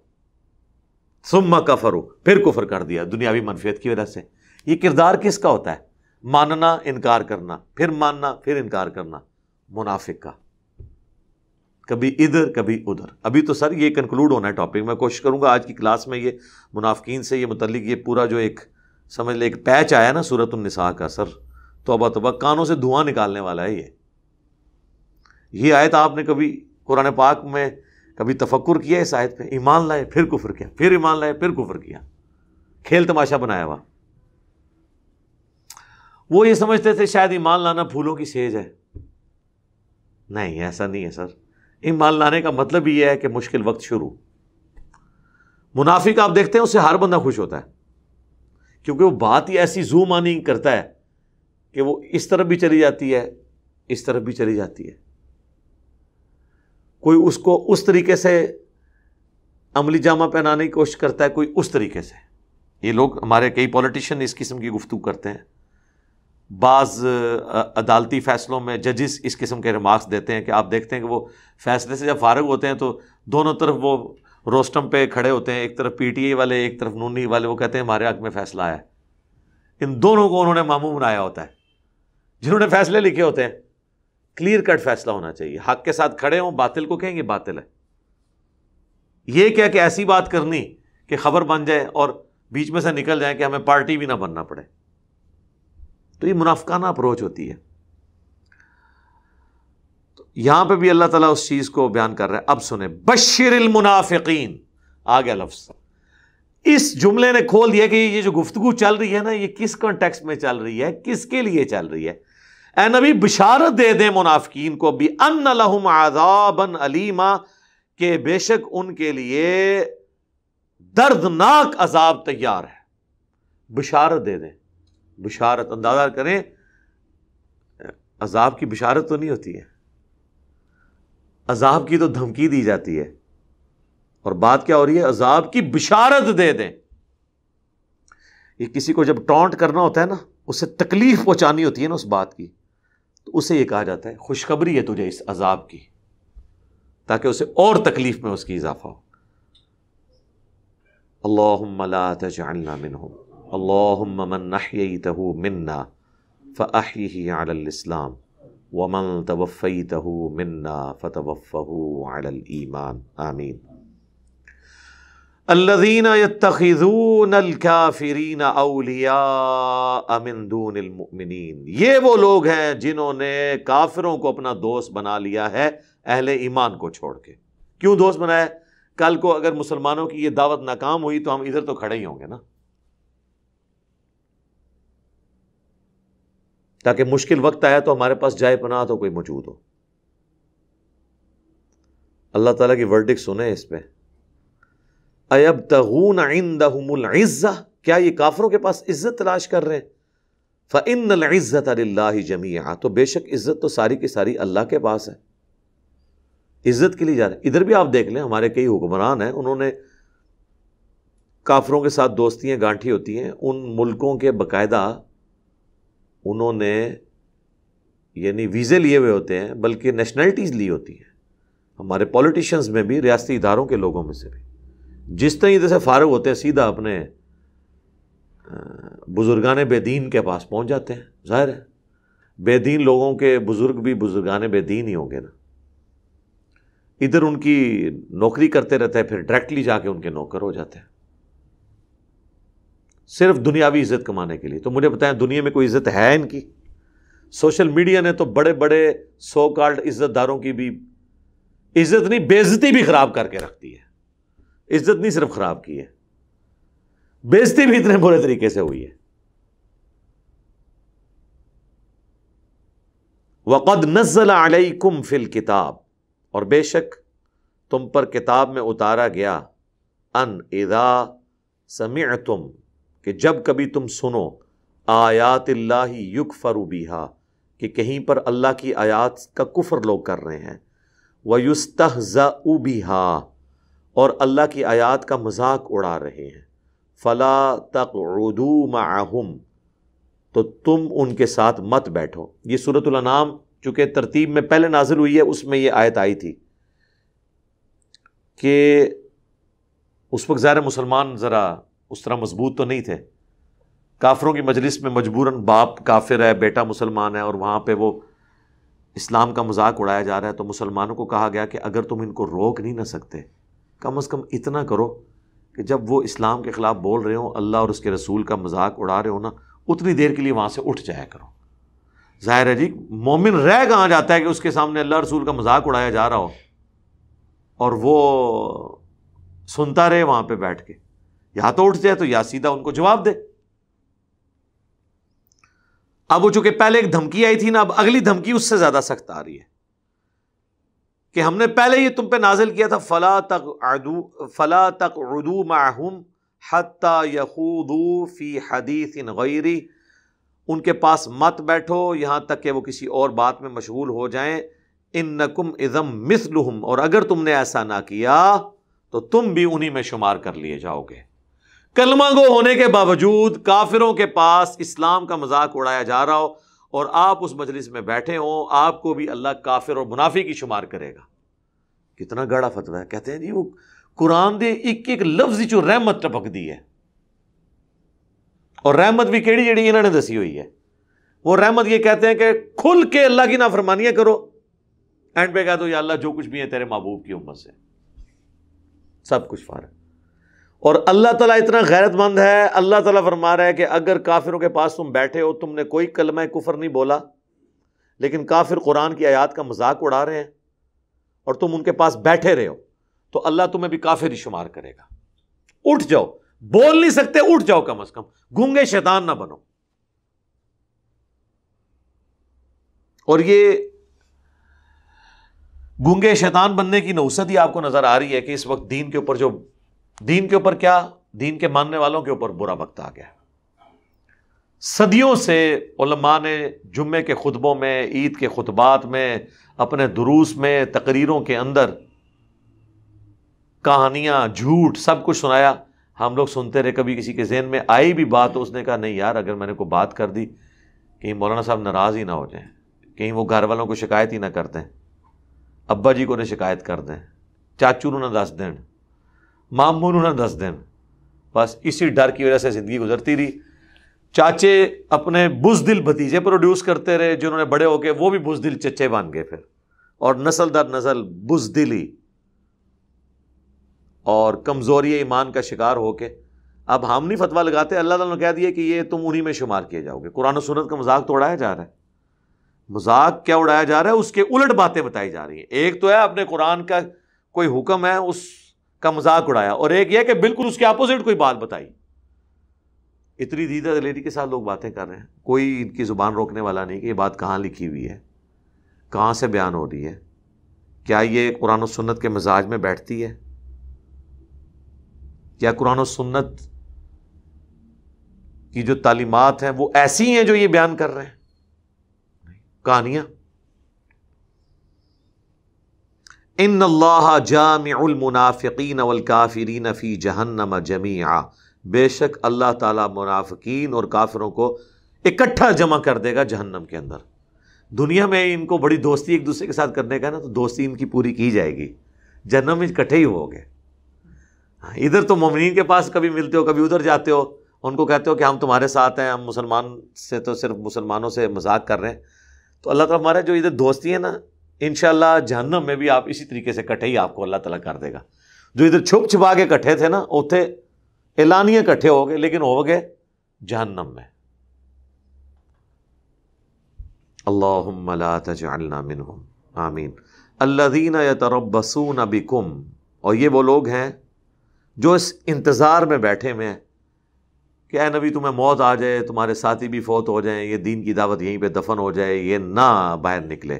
ثم کفروا، پھر کفر کر دیا دنیاوی منفیت کی وجہ سے. یہ کردار کس کا ہوتا ہے؟ ماننا، انکار کرنا، پھر ماننا، پھر انکار کرنا. منافق کا، کبھی ادھر کبھی ادھر. ابھی تو سر یہ کنکلوڈ ہونا ہے ٹاپک. میں کوشش کروں گا آج کی کلاس میں یہ منافقین سے یہ متعلق یہ پورا جو ایک سمجھ لے ایک پیچ آیا نا سورۃ النساء کا، سر توبہ توبہ، کانوں سے دھواں نکالنے والا ہے. یہ آیت آپ نے کبھی قرآن پاک میں کبھی تفکر کیا اس آیت پہ؟ ایمان لائے پھر کفر کیا، پھر ایمان لائے پھر کفر کیا. کھیل تماشا بنایا ہوا. وہ یہ سمجھتے تھے شاید ایمان لانا پھولوں کی سیج ہے. نہیں، ایسا نہیں ہے سر. ایمان لانے کا مطلب یہ ہے کہ مشکل وقت شروع. منافق آپ دیکھتے ہیں اس سے ہر بندہ خوش ہوتا ہے، کیونکہ وہ بات ہی ایسی زوم آنی کرتا ہے کہ وہ اس طرف بھی چلی جاتی ہے، اس طرف بھی چلی جاتی ہے. کوئی اس کو اس طریقے سے عملی جامہ پہنانے کی کوشش کرتا ہے، کوئی اس طریقے سے. یہ لوگ ہمارے کئی پولیٹیشین اس قسم کی گفتگو کرتے ہیں. بعض عدالتی فیصلوں میں ججز اس قسم کے ریمارکس دیتے ہیں کہ آپ دیکھتے ہیں کہ وہ فیصلے سے جب فارغ ہوتے ہیں تو دونوں طرف وہ روسٹم پہ کھڑے ہوتے ہیں، ایک طرف پی ٹی آئی والے، ایک طرف نونی والے. وہ کہتے ہیں ہمارے حق میں فیصلہ آیا ہے. ان دونوں کو انہوں نے ماموں بنایا ہوتا ہے. جنہوں نے فیصلے لکھے ہوتے ہیں کلیئر کٹ فیصلہ ہونا چاہیے، حق کے ساتھ کھڑے ہوں، باطل کو کہیں گے باطل ہے. یہ کیا کہ ایسی بات کرنی کہ خبر بن جائے اور بیچ میں سے نکل جائے کہ ہمیں پارٹی بھی نہ بننا پڑے. تو یہ منافقانہ اپروچ ہوتی ہے. تو یہاں پہ بھی اللہ تعالیٰ اس چیز کو بیان کر رہا ہے. اب سنیں، بشر المنافقین، آ گیا لفظ. اس جملے نے کھول دیا کہ یہ جو گفتگو چل رہی ہے نا، یہ کس کانٹیکسٹ میں چل رہی ہے، کس کے لیے چل رہی ہے. اے نبی بشارت دے دیں منافقین کو بھی، ان لہم عذابا علیما، کہ بے شک ان کے لیے دردناک عذاب تیار ہے. بشارت دے دیں. بشارت اندازہ کریں، عذاب کی بشارت تو نہیں ہوتی ہے، عذاب کی تو دھمکی دی جاتی ہے. اور بات کیا ہو رہی ہے؟ عذاب کی بشارت دے دیں. یہ کسی کو جب ٹونٹ کرنا ہوتا ہے نا، اسے تکلیف پہنچانی ہوتی ہے نا اس بات کی، تو اسے یہ کہا جاتا ہے خوشخبری ہے تجھے اس عذاب کی، تاکہ اسے اور تکلیف میں اس کی اضافہ ہو. اللہم لا تجعلنا منہم، اللہم من احییتہ منا فاحیہ علی الاسلام ومن توفیتہ منا فتوفہ علی الایمان، آمین. الذین یتخذون الکافرین اولیاء من دون المؤمنین، یہ وہ لوگ ہیں جنہوں نے کافروں کو اپنا دوست بنا لیا ہے اہل ایمان کو چھوڑ کے. کیوں دوست بنایا؟ کل کو اگر مسلمانوں کی یہ دعوت ناکام ہوئی تو ہم ادھر تو کھڑے ہی ہوں گے نا، تاکہ مشکل وقت آیا تو ہمارے پاس جائے پناہ تو کوئی موجود ہو. اللہ تعالیٰ کی ورڈکٹ سنیں اس پہ. ایبتغون عندہم العزہ، کیا یہ کافروں کے پاس عزت تلاش کر رہے ہیں؟ فإن العزة للہ جمیعا، تو بے شک عزت تو ساری کی ساری اللہ کے پاس ہے. عزت کے لیے جا رہے. ادھر بھی آپ دیکھ لیں، ہمارے کئی حکمران ہیں، انہوں نے کافروں کے ساتھ دوستیاں گانٹھی ہوتی ہیں. ان ملکوں کے باقاعدہ انہوں نے یعنی ویزے لیے ہوئے ہوتے ہیں، بلکہ نیشنلٹیز لی ہوتی ہیں. ہمارے پولیٹیشنز میں بھی، ریاستی اداروں کے لوگوں میں سے بھی، جس طرح ادھر سے فارغ ہوتے ہیں سیدھا اپنے بزرگان بے دین کے پاس پہنچ جاتے ہیں. ظاہر ہے بے دین لوگوں کے بزرگ بھی بزرگان بے دین ہی ہوں گے نا. ادھر ان کی نوکری کرتے رہتے ہیں، پھر ڈائریکٹلی جا کے ان کے نوکر ہو جاتے ہیں، صرف دنیاوی عزت کمانے کے لیے. تو مجھے بتائیں دنیا میں کوئی عزت ہے ان کی؟ سوشل میڈیا نے تو بڑے بڑے سو کالڈ عزت داروں کی بھی عزت نہیں، بے عزتی بھی خراب کر کے رکھتی ہے. عزت نہیں صرف خراب کی ہے. بےزتی بھی اتنے برے طریقے سے ہوئی ہے. وَقَدْ نَزَّلَ عَلَيْكُمْ فِي الْكِتَابِ، اور بے شک تم پر کتاب میں اتارا گیا، ان اذا سمعتم، کہ جب کبھی تم سنو، آیات اللہ یکفر بہا، کہ کہیں پر اللہ کی آیات کا کفر لوگ کر رہے ہیں، وَيُسْتَهْزَأُ بِهَا، اور اللہ کی آیات کا مذاق اڑا رہے ہیں، فَلَا تَقْعُدُوا مَعَهُمْ، تو تم ان کے ساتھ مت بیٹھو. یہ سورۃ الانعام چونکہ ترتیب میں پہلے نازل ہوئی ہے، اس میں یہ آیت آئی تھی کہ اس وقت ظاہر مسلمان ذرا اس طرح مضبوط تو نہیں تھے. کافروں کی مجلس میں مجبوراً باپ کافر ہے، بیٹا مسلمان ہے، اور وہاں پہ وہ اسلام کا مذاق اڑایا جا رہا ہے. تو مسلمانوں کو کہا گیا کہ اگر تم ان کو روک نہیں نہ سکتے، کم از کم اتنا کرو کہ جب وہ اسلام کے خلاف بول رہے ہوں، اللہ اور اس کے رسول کا مذاق اڑا رہے ہو نا، اتنی دیر کے لیے وہاں سے اٹھ جایا کرو. ظاہر ہے جی مومن رہ کہاں جاتا ہے کہ اس کے سامنے اللہ رسول کا مذاق اڑایا جا رہا ہو اور وہ سنتا رہے وہاں پہ بیٹھ کے. یا تو اٹھ جائے تو یا سیدھا ان کو جواب دے. اب وہ چونکہ پہلے ایک دھمکی آئی تھی نا، اب اگلی دھمکی اس سے زیادہ سخت آ رہی ہے کہ ہم نے پہلے یہ تم پہ نازل کیا تھا، فلا تقعدوا معهم حتی یخوضوا فی حدیث غیری، ان کے پاس مت بیٹھو یہاں تک کہ وہ کسی اور بات میں مشغول ہو جائیں. انکم اذا مثلہم، اور اگر تم نے ایسا نہ کیا تو تم بھی انہی میں شمار کر لیے جاؤ گے. کلمہ گو ہونے کے باوجود کافروں کے پاس اسلام کا مذاق اڑایا جا رہا ہو اور آپ اس مجلس میں بیٹھے ہوں، آپ کو بھی اللہ کافر اور منافق کی شمار کرے گا. کتنا گاڑا فتویٰ ہے. کہتے ہیں جی وہ قرآن دے ایک ایک لفظ جو رحمت ٹپک دی ہے، اور رحمت بھی کیڑی جڑی انہوں نے دسی ہوئی ہے. وہ رحمت یہ کہتے ہیں کہ کھل کے اللہ کی نافرمانیاں کرو، اینڈ پہ کہہ دو یا اللہ جو کچھ بھی ہے تیرے محبوب کی امت سے سب کچھ فارغ. اور اللہ تعالیٰ اتنا غیرت مند ہے، اللہ تعالیٰ فرما رہا ہے کہ اگر کافروں کے پاس تم بیٹھے ہو، تم نے کوئی کلمہ کفر نہیں بولا، لیکن کافر قرآن کی آیات کا مذاق اڑا رہے ہیں اور تم ان کے پاس بیٹھے رہے ہو، تو اللہ تمہیں بھی کافر ہی شمار کرے گا. اٹھ جاؤ، بول نہیں سکتے اٹھ جاؤ، کم از کم گونگے شیطان نہ بنو. اور یہ گونگے شیطان بننے کی نوست ہی آپ کو نظر آ رہی ہے کہ اس وقت دین کے اوپر کیا دین کے ماننے والوں کے اوپر برا وقت آ گیا. صدیوں سے علماء نے جمعے کے خطبوں میں، عید کے خطبات میں، اپنے دروس میں، تقریروں کے اندر کہانیاں، جھوٹ، سب کچھ سنایا. ہم لوگ سنتے رہے. کبھی کسی کے ذہن میں آئی بھی بات تو اس نے کہا نہیں یار، اگر میں نے کوئی بات کر دی کہیں مولانا صاحب ناراض ہی نہ ہو جائیں، کہیں وہ گھر والوں کو شکایت ہی نہ کر دیں، ابا جی کو نہ شکایت کر دیں، چاچو نہ دس دیں، ماموں نہ دس دیں. بس اسی ڈر کی وجہ سے زندگی گزرتی رہی. چاچے اپنے بزدل بھتیجے پروڈیوس کرتے رہے، جنہوں نے بڑے ہو کے وہ بھی بزدل چچے بن گئے پھر، اور نسل در نسل بزدلی اور کمزوری ایمان کا شکار ہو کے اب ہم نہیں فتویٰ لگاتے. اللہ تعالیٰ نے کہہ دیا کہ یہ تم انہی میں شمار کیے جاؤ گے. قرآن و سنت کا مذاق تو اڑایا جا رہا ہے. مذاق کیا اڑایا جا رہا ہے؟ اس کے الٹ باتیں بتائی جا رہی ہیں. ایک تو ہے اپنے قرآن کا کوئی حکم ہے اس کا مذاق اڑایا، اور ایک یہ کہ بالکل اس کے اپوزٹ کوئی بات بتائی. اتنی دیدہ دلیری کے ساتھ لوگ باتیں کر رہے ہیں، کوئی ان کی زبان روکنے والا نہیں کہ یہ بات کہاں لکھی ہوئی ہے، کہاں سے بیان ہو رہی ہے، کیا یہ قرآن و سنت کے مزاج میں بیٹھتی ہے، کیا قرآن و سنت کی جو تعلیمات ہیں وہ ایسی ہیں جو یہ بیان کر رہے ہیں. کہانیاں. ان اللہ جامع المنافقین والکافرین فی جہنم جمیعا، بے شک اللہ تعالیٰ منافقین اور کافروں کو اکٹھا جمع کر دے گا جہنم کے اندر. دنیا میں ان کو بڑی دوستی ایک دوسرے کے ساتھ کرنے کا نا، تو دوستی ان کی پوری کی جائے گی، جہنم میں اکٹھے ہی ہو گئے. ادھر تو مومنین کے پاس کبھی ملتے ہو، کبھی ادھر جاتے ہو، ان کو کہتے ہو کہ ہم تمہارے ساتھ ہیں، ہم مسلمان سے تو صرف مسلمانوں سے مذاق کر رہے ہیں. تو اللہ تعالیٰ ہمارے جو ادھر دوستی ہے نا، انشاءاللہ جہنم میں بھی آپ اسی طریقے سے کٹھے ہی آپ کو اللہ تعالیٰ کر دے گا. جو ادھر چھپ چھپا کے کٹھے تھے نا، اوتھے اعلانیہ کٹھے ہو گئے، لیکن ہو گئے جہنم میں. اللہم لا تجعلنا منہم، آمین. الذین یتربصون بکم، اور یہ وہ لوگ ہیں جو اس انتظار میں بیٹھے ہوئے ہیں کہ اے نبی تمہیں موت آ جائے، تمہارے ساتھی بھی فوت ہو جائیں، یہ دین کی دعوت یہیں پہ دفن ہو جائے، یہ نہ باہر نکلے۔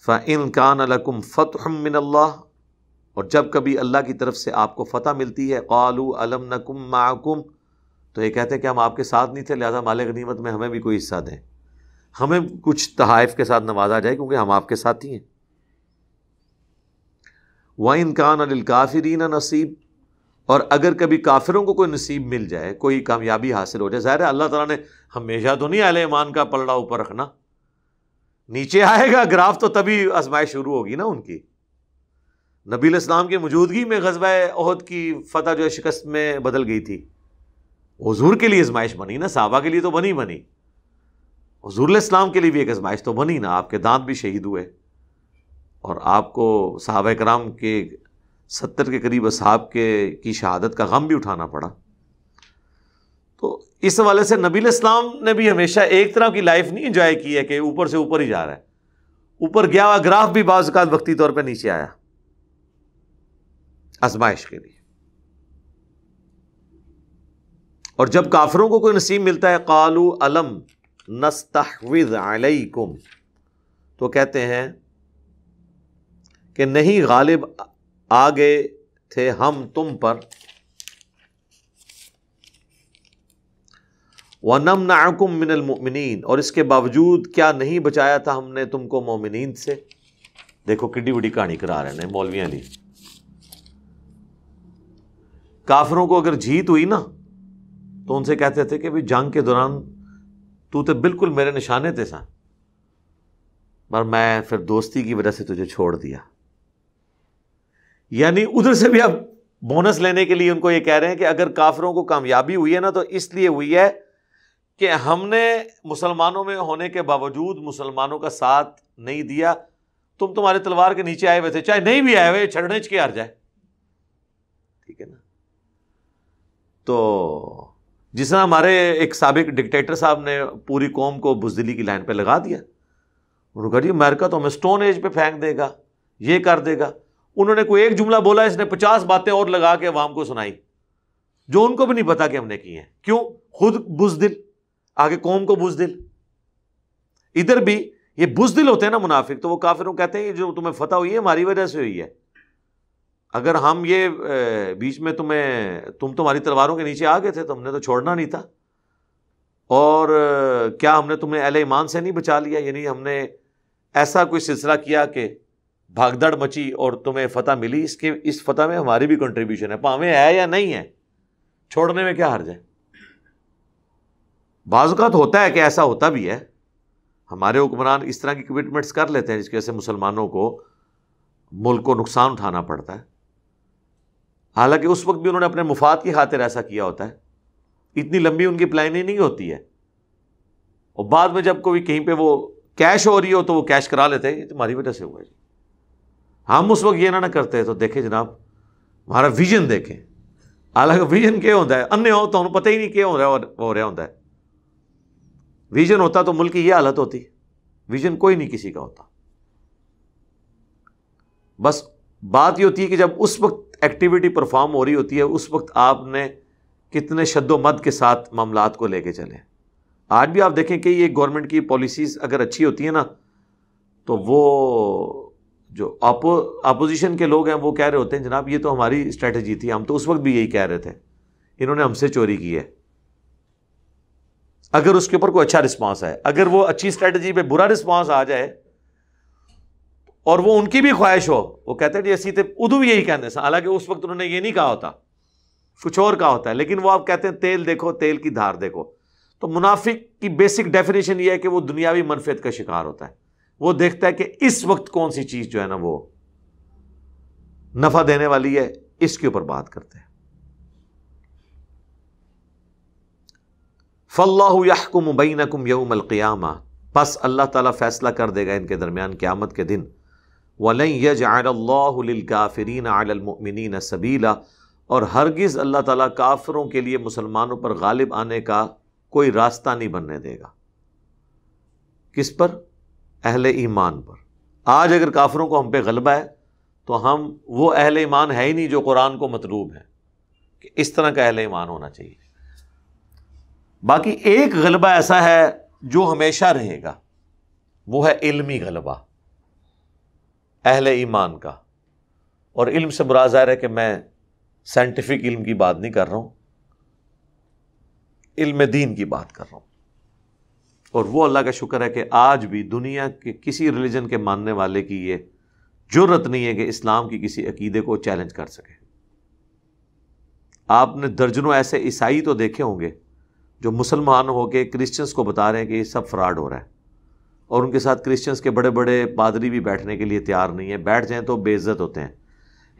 فَإِن كَانَ لَكُمْ فَتْحٌ مِّنَ اللَّهِ، اور جب کبھی اللہ کی طرف سے آپ کو فتح ملتی ہے، قَالُوا أَلَمْ نَكُن مَّعَكُمْ، تو یہ کہتے ہیں کہ ہم آپ کے ساتھ نہیں تھے، لہذا مال غنیمت میں ہمیں بھی کوئی حصہ دیں، ہمیں کچھ تحائف کے ساتھ نوازا جائے کیونکہ ہم آپ کے ساتھ ہی ہیں۔ وَإِن كَانَ لِلْكَافِرِينَ نَصِيبٌ، اور اگر کبھی کافروں کو کوئی نصیب مل جائے، کوئی کامیابی حاصل ہو جائے، ظاہر ہے اللہ تعالیٰ نے ہمیشہ تو نہیں اہل ایمان کا پلڑا اوپر رکھنا، نیچے آئے گا گراف تو تبھی آزمائش شروع ہوگی نا ان کی۔ نبی علیہ السلام کی موجودگی میں غزوہ احد کی فتح جو ہے شکست میں بدل گئی تھی، حضور کے لیے آزمائش بنی نا، صحابہ کے لیے تو بنی حضور علیہ السلام کے لیے بھی ایک آزمائش تو بنی نا، آپ کے دانت بھی شہید ہوئے اور آپ کو صحابہ کرام کے 70 کے قریب اصحاب کی شہادت کا غم بھی اٹھانا پڑا۔ تو اس حوالے سے نبی علیہ السلام نے بھی ہمیشہ ایک طرح کی لائف نہیں انجوائے کی ہے کہ اوپر سے اوپر ہی جا رہا ہے، اوپر گیا ہوا گراف بھی بعض اوقات وقتی طور پہ نیچے آیا آزمائش کے لیے۔ اور جب کافروں کو کوئی نصیب ملتا ہے، قالوا الم نستحوذ علیکم، تو کہتے ہیں کہ نہیں غالب آ گئے تھے ہم تم پر، وَنَمْنَعَكُمْ مِنَ الْمُؤْمِنِينَ، اور اس کے باوجود کیا نہیں بچایا تھا ہم نے تم کو مومنین سے۔ دیکھو کڈی بڑی کہانی کرا رہے ہیں مولویاں لی۔ کافروں کو اگر جیت ہوئی نا تو ان سے کہتے تھے کہ بھی جنگ کے دوران تو بالکل میرے نشانے تھے سا، پر میں پھر دوستی کی وجہ سے تجھے چھوڑ دیا۔ یعنی ادھر سے بھی اب بونس لینے کے لیے ان کو یہ کہہ رہے ہیں کہ اگر کافروں کو کامیابی ہوئی ہے نا تو اس لیے ہوئی ہے کہ ہم نے مسلمانوں میں ہونے کے باوجود مسلمانوں کا ساتھ نہیں دیا، تمہارے تلوار کے نیچے آئے ہوئے تھے، چاہے نہیں بھی آئے ہوئے، چھڑنے کے ہر جائے، ٹھیک ہے نا۔ تو جس طرح ہمارے ایک سابق ڈکٹیٹر صاحب نے پوری قوم کو بزدلی کی لائن پہ لگا دیا، انہوں نے کہا جی امریکہ تو ہمیں سٹون ایج پہ پھینک دے گا، یہ کر دے گا۔ انہوں نے کوئی ایک جملہ بولا، اس نے 50 باتیں اور لگا کے عوام کو سنائی جو ان کو بھی نہیں پتا کہ ہم نے کی ہیں۔ کیوں؟ خود بزدل، آگے قوم کو بزدل۔ ادھر بھی یہ بزدل ہوتے ہیں نا منافق، تو وہ کافروں کہتے ہیں جو تمہیں فتح ہوئی ہے ہماری وجہ سے ہوئی ہے، اگر ہم یہ بیچ میں تم تمہاری تلواروں کے نیچے آ گئے تھے تو ہم نے تو چھوڑنا نہیں تھا، اور کیا ہم نے تمہیں اہل ایمان سے نہیں بچا لیا؟ یعنی ہم نے ایسا کوئی سلسلہ کیا کہ بھاگ دوڑ مچی اور تمہیں فتح ملی، اس فتح میں ہماری بھی کنٹریبیوشن ہے، پاویں ہے یا نہیں ہے، چھوڑنے میں کیا حرج ہے؟ بعض اوقات ہوتا ہے کہ ایسا ہوتا بھی ہے، ہمارے حکمران اس طرح کی کمٹمنٹس کر لیتے ہیں جس کی وجہ سے مسلمانوں کو ملک کو نقصان اٹھانا پڑتا ہے، حالانکہ اس وقت بھی انہوں نے اپنے مفاد کی خاطر ایسا کیا ہوتا ہے، اتنی لمبی ان کی پلاننگ نہیں ہوتی ہے، اور بعد میں جب کوئی کہیں پہ وہ کیش ہو رہی ہو تو وہ کیش کرا لیتے ہیں، یہ تمہاری وجہ سے ہوا ہے جی۔ ہم اس وقت یہ نہ کرتے تو دیکھیں جناب ہمارا ویژن دیکھیں، حالانکہ ویژن کیا ہوتا ہے، انے ہو تو انہوں پتہ ہی نہیں کیا ہو رہا ہوتا ہے، ویژن ہوتا تو ملک کی یہ حالت ہوتی، ویژن کوئی نہیں کسی کا ہوتا۔ بس بات یہ ہوتی ہے کہ جب اس وقت ایکٹیویٹی پرفارم ہو رہی ہوتی ہے اس وقت آپ نے کتنے شد و مد کے ساتھ معاملات کو لے کے چلیں۔ آج بھی آپ دیکھیں کہ یہ گورنمنٹ کی پالیسیز اگر اچھی ہوتی ہیں نا تو وہ جو اپوزیشن کے لوگ ہیں وہ کہہ رہے ہوتے ہیں جناب یہ تو ہماری اسٹریٹجی تھی، ہم تو اس وقت بھی یہی کہہ رہے تھے، انہوں نے ہم سے چوری کی ہے۔ اگر اس کے اوپر کوئی اچھا رسپانس ہے، اگر وہ اچھی اسٹریٹجی پہ برا رسپانس آ جائے اور وہ ان کی بھی خواہش ہو، وہ کہتے ہیں جی اسی تے ادو بھی یہی کہنے سا، حالانکہ اس وقت انہوں نے یہ نہیں کہا ہوتا، کچھ اور کہا ہوتا ہے، لیکن وہ آپ کہتے ہیں تیل دیکھو تیل کی دھار دیکھو۔ تو منافق کی بیسک ڈیفینیشن یہ ہے کہ وہ دنیاوی منفعت کا شکار ہوتا ہے، وہ دیکھتا ہے کہ اس وقت کون سی چیز جو ہے نا وہ نفع دینے والی ہے، اس کے اوپر بات کرتے ہیں۔ فَاللَّهُ يَحْكُمُ بَيْنَكُمْ يَوْمَ الْقِيَامَةِ، پس اللہ تعالیٰ فیصلہ کر دے گا ان کے درمیان قیامت کے دن۔ وَلَن يَجْعَلَ اللَّهُ لِلْكَافِرِينَ عَلَى الْمُؤْمِنِينَ سَبِيلًا، اور ہرگز اللہ تعالیٰ کافروں کے لیے مسلمانوں پر غالب آنے کا کوئی راستہ نہیں بننے دے گا۔ کس پر؟ اہل ایمان پر۔ آج اگر کافروں کو ہم پہ غلبہ ہے تو ہم وہ اہل ایمان ہے ہی نہیں جو قرآن کو مطلوب ہے کہ اس طرح کا اہل ایمان ہونا چاہیے۔ باقی ایک غلبہ ایسا ہے جو ہمیشہ رہے گا، وہ ہے علمی غلبہ اہل ایمان کا. اور علم سے مراد ظاہر ہے کہ میں سائنٹیفک علم کی بات نہیں کر رہا ہوں، علم دین کی بات کر رہا ہوں. اور وہ اللہ کا شکر ہے کہ آج بھی دنیا کے کسی ریلیجن کے ماننے والے کی یہ جرت نہیں ہے کہ اسلام کی کسی عقیدے کو چیلنج کر سکے. آپ نے درجنوں ایسے عیسائی تو دیکھے ہوں گے جو مسلمان ہو کے کرسچنس کو بتا رہے ہیں کہ یہ سب فراڈ ہو رہا ہے، اور ان کے ساتھ کرسچنس کے بڑے بڑے پادری بھی بیٹھنے کے لیے تیار نہیں ہیں، بیٹھ جائیں تو بے عزت ہوتے ہیں.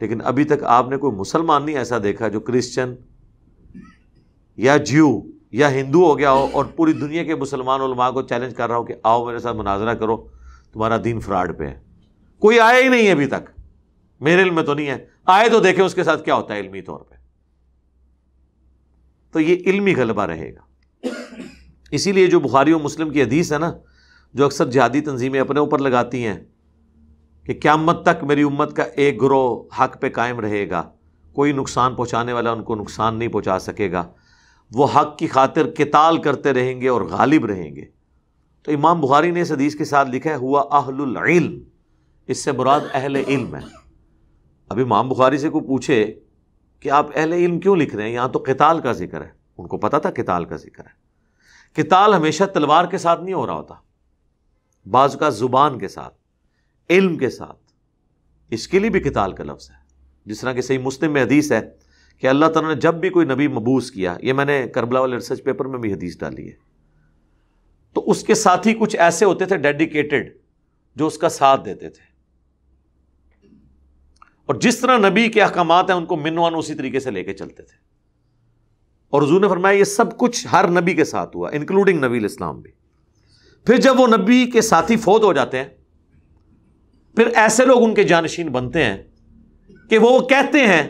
لیکن ابھی تک آپ نے کوئی مسلمان نہیں ایسا دیکھا جو کرسچن یا جیو یا ہندو ہو گیا ہو اور پوری دنیا کے مسلمان علماء کو چیلنج کر رہا ہو کہ آؤ میرے ساتھ مناظرہ کرو، تمہارا دین فراڈ پہ ہے. کوئی آیا ہی نہیں ہے ابھی تک، میرے علم میں تو نہیں ہے. آئے تو دیکھیں اس کے ساتھ کیا ہوتا ہے علمی طور پہ. تو یہ علمی غلبہ رہے گا. اسی لیے جو بخاری و مسلم کی حدیث ہے نا، جو اکثر جہادی تنظیمیں اپنے اوپر لگاتی ہیں کہ قیامت تک میری امت کا ایک گروہ حق پہ قائم رہے گا، کوئی نقصان پہنچانے والا ان کو نقصان نہیں پہنچا سکے گا، وہ حق کی خاطر قتال کرتے رہیں گے اور غالب رہیں گے. تو امام بخاری نے اس حدیث کے ساتھ لکھا ہے ہوا اہل العلم، اس سے مراد اہل علم ہے. اب امام بخاری سے کوئی پوچھے کہ آپ اہل علم کیوں لکھ رہے ہیں، یہاں تو قتال کا ذکر ہے. ان کو پتا تھا قتال کا ذکر ہے. قتال ہمیشہ تلوار کے ساتھ نہیں ہو رہا ہوتا، بعض کا زبان کے ساتھ، علم کے ساتھ. اس کے لیے بھی قتال کا لفظ ہے. جس طرح کہ صحیح مسلم میں حدیث ہے کہ اللہ تعالیٰ نے جب بھی کوئی نبی مبعوث کیا، یہ میں نے کربلا والے ریسرچ پیپر میں بھی حدیث ڈالی ہے، تو اس کے ساتھی کچھ ایسے ہوتے تھے ڈیڈیکیٹڈ جو اس کا ساتھ دیتے تھے. اور جس طرح نبی کے احکامات ہیں ان کو منوان اسی طریقے سے لے کے چلتے تھے. اور حضور نے فرمایا یہ سب کچھ ہر نبی کے ساتھ ہوا، انکلوڈنگ نبی الاسلام بھی. پھر جب وہ نبی کے ساتھی فوت ہو جاتے ہیں، پھر ایسے لوگ ان کے جانشین بنتے ہیں کہ وہ کہتے ہیں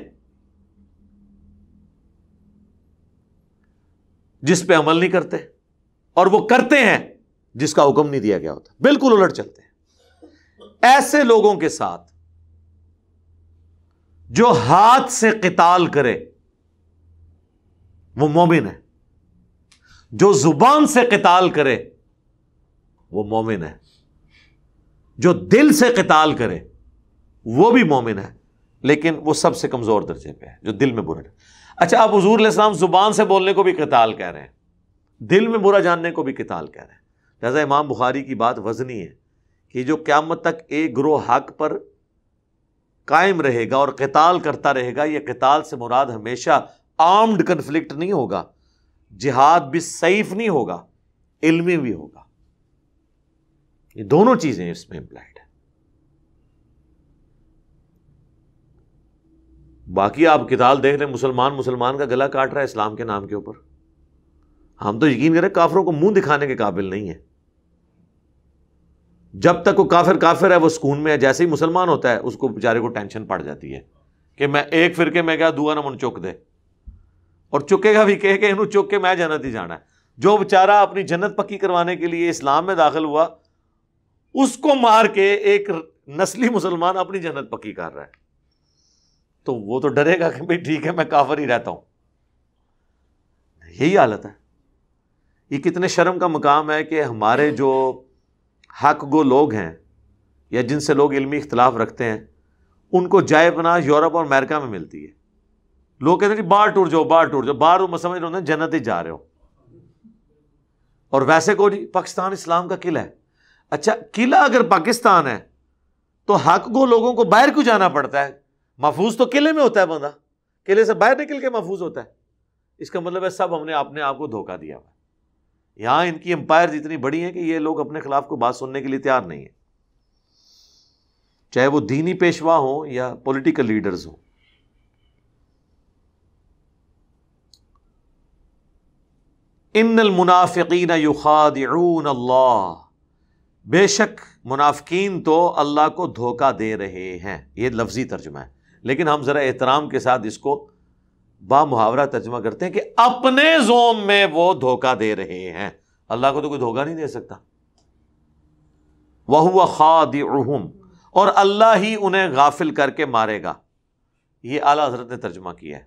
جس پہ عمل نہیں کرتے، اور وہ کرتے ہیں جس کا حکم نہیں دیا گیا ہوتا، بالکل الٹ چلتے ہیں. ایسے لوگوں کے ساتھ جو ہاتھ سے قتال کرے وہ مومن ہے، جو زبان سے قتال کرے وہ مومن ہے، جو دل سے قتال کرے وہ بھی مومن ہے، لیکن وہ سب سے کمزور درجے پہ ہے جو دل میں برا ہے. اچھا، آپ حضور علیہ السلام زبان سے بولنے کو بھی قتال کہہ رہے ہیں، دل میں برا جاننے کو بھی قتال کہہ رہے ہیں. لہذا امام بخاری کی بات وزنی ہے کہ جو قیامت تک ایک گروہ حق پر قائم رہے گا اور قتال کرتا رہے گا، یہ قتال سے مراد ہمیشہ آرمڈ کنفلکٹ نہیں ہوگا، جہاد بھی سیف نہیں ہوگا، علمی بھی ہوگا. یہ دونوں چیزیں اس میں امپلائڈ ہیں. باقی آپ قتال دیکھ رہے ہیں، مسلمان کا گلا کاٹ رہا ہے اسلام کے نام کے اوپر. ہم تو یقین کریں کافروں کو منہ دکھانے کے قابل نہیں ہیں. جب تک وہ کافر ہے وہ سکون میں ہے، جیسے ہی مسلمان ہوتا ہے اس کو بیچارے کو ٹینشن پڑ جاتی ہے کہ میں ایک فرقے میں کیا دعا نہ من چک دے، اور چکے گا بھی کہ انہوں چک کے میں جنت ہی جانا ہے. جو بیچارہ اپنی جنت پکی کروانے کے لیے اسلام میں داخل ہوا، اس کو مار کے ایک نسلی مسلمان اپنی جنت پکی کر رہا ہے، تو وہ تو ڈرے گا کہ بھئی ٹھیک ہے میں کافر ہی رہتا ہوں. یہی حالت ہے. یہ کتنے شرم کا مقام ہے کہ ہمارے جو حق گو لوگ ہیں یا جن سے لوگ علمی اختلاف رکھتے ہیں، ان کو جائے پناہ یورپ اور امریکہ میں ملتی ہے. لوگ کہتے ہیں جی باہر ٹور جاؤ، باہر وہ سمجھ رہے ہیں جنت ہی جا رہے ہو. اور ویسے کو جی پاکستان اسلام کا قلعہ ہے. اچھا، قلعہ اگر پاکستان ہے تو حق گو لوگوں کو باہر کیوں جانا پڑتا ہے؟ محفوظ تو قلعے میں ہوتا ہے بندہ، قلعے سے باہر نکل کے محفوظ ہوتا ہے. اس کا مطلب ہے سب ہم نے اپنے آپ کو دھوکہ دیا ہوا ہے. یہاں ان کی امپائر اتنی بڑی ہیں کہ یہ لوگ اپنے خلاف کو بات سننے کے لیے تیار نہیں ہیں، چاہے وہ دینی پیشوا ہوں یا پولیٹیکل لیڈرز ہوں. ان المنافقین یخادعون اللہ، بے شک منافقین تو اللہ کو دھوکہ دے رہے ہیں. یہ لفظی ترجمہ ہے، لیکن ہم ذرا احترام کے ساتھ اس کو با محاورہ ترجمہ کرتے ہیں کہ اپنے زوم میں وہ دھوکہ دے رہے ہیں. اللہ کو تو کوئی دھوکہ نہیں دے سکتا. وَهُوَ خَادِعُهُمْ، اور اللہ ہی انہیں غافل کر کے مارے گا. یہ اعلیٰ حضرت نے ترجمہ کیا ہے.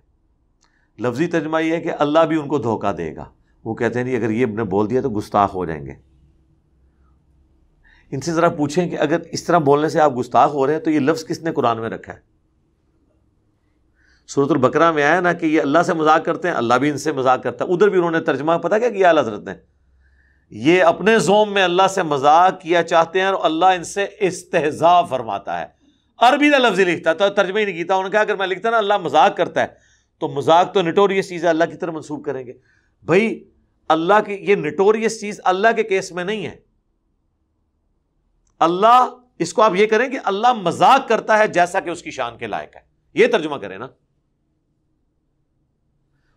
لفظی ترجمہ یہ ہے کہ اللہ بھی ان کو دھوکہ دے گا. وہ کہتے ہیں نہیں اگر یہ نے بول دیا تو گستاخ ہو جائیں گے. ان سے ذرا پوچھیں کہ اگر اس طرح بولنے سے آپ گستاخ ہو رہے ہیں تو یہ لفظ کس نے قرآن میں رکھا ہے؟ سورۃ البقرہ میں آیا نا کہ یہ اللہ سے مذاق کرتے ہیں، اللہ بھی ان سے مذاق کرتا ہے. ادھر بھی انہوں نے ترجمہ پتہ کیا کیا اعلیٰ حضرت نے؟ یہ اپنے زوم میں اللہ سے مذاق کیا چاہتے ہیں اور اللہ ان سے استہزاء فرماتا ہے. عربی کا لفظ ہی لکھتا تو ترجمہ ہی نہیں کیتا. انہوں نے کہا اگر میں لکھتا نا اللہ مذاق کرتا ہے تو مذاق تو نٹوریس چیز ہے، اللہ کی طرف منسوب کریں گے. بھائی اللہ کی یہ نٹوریس چیز اللہ کے کیس میں نہیں ہے. اللہ اس کو آپ یہ کریں کہ اللہ مذاق کرتا ہے جیسا کہ اس کی شان کے لائق ہے، یہ ترجمہ کریں نا.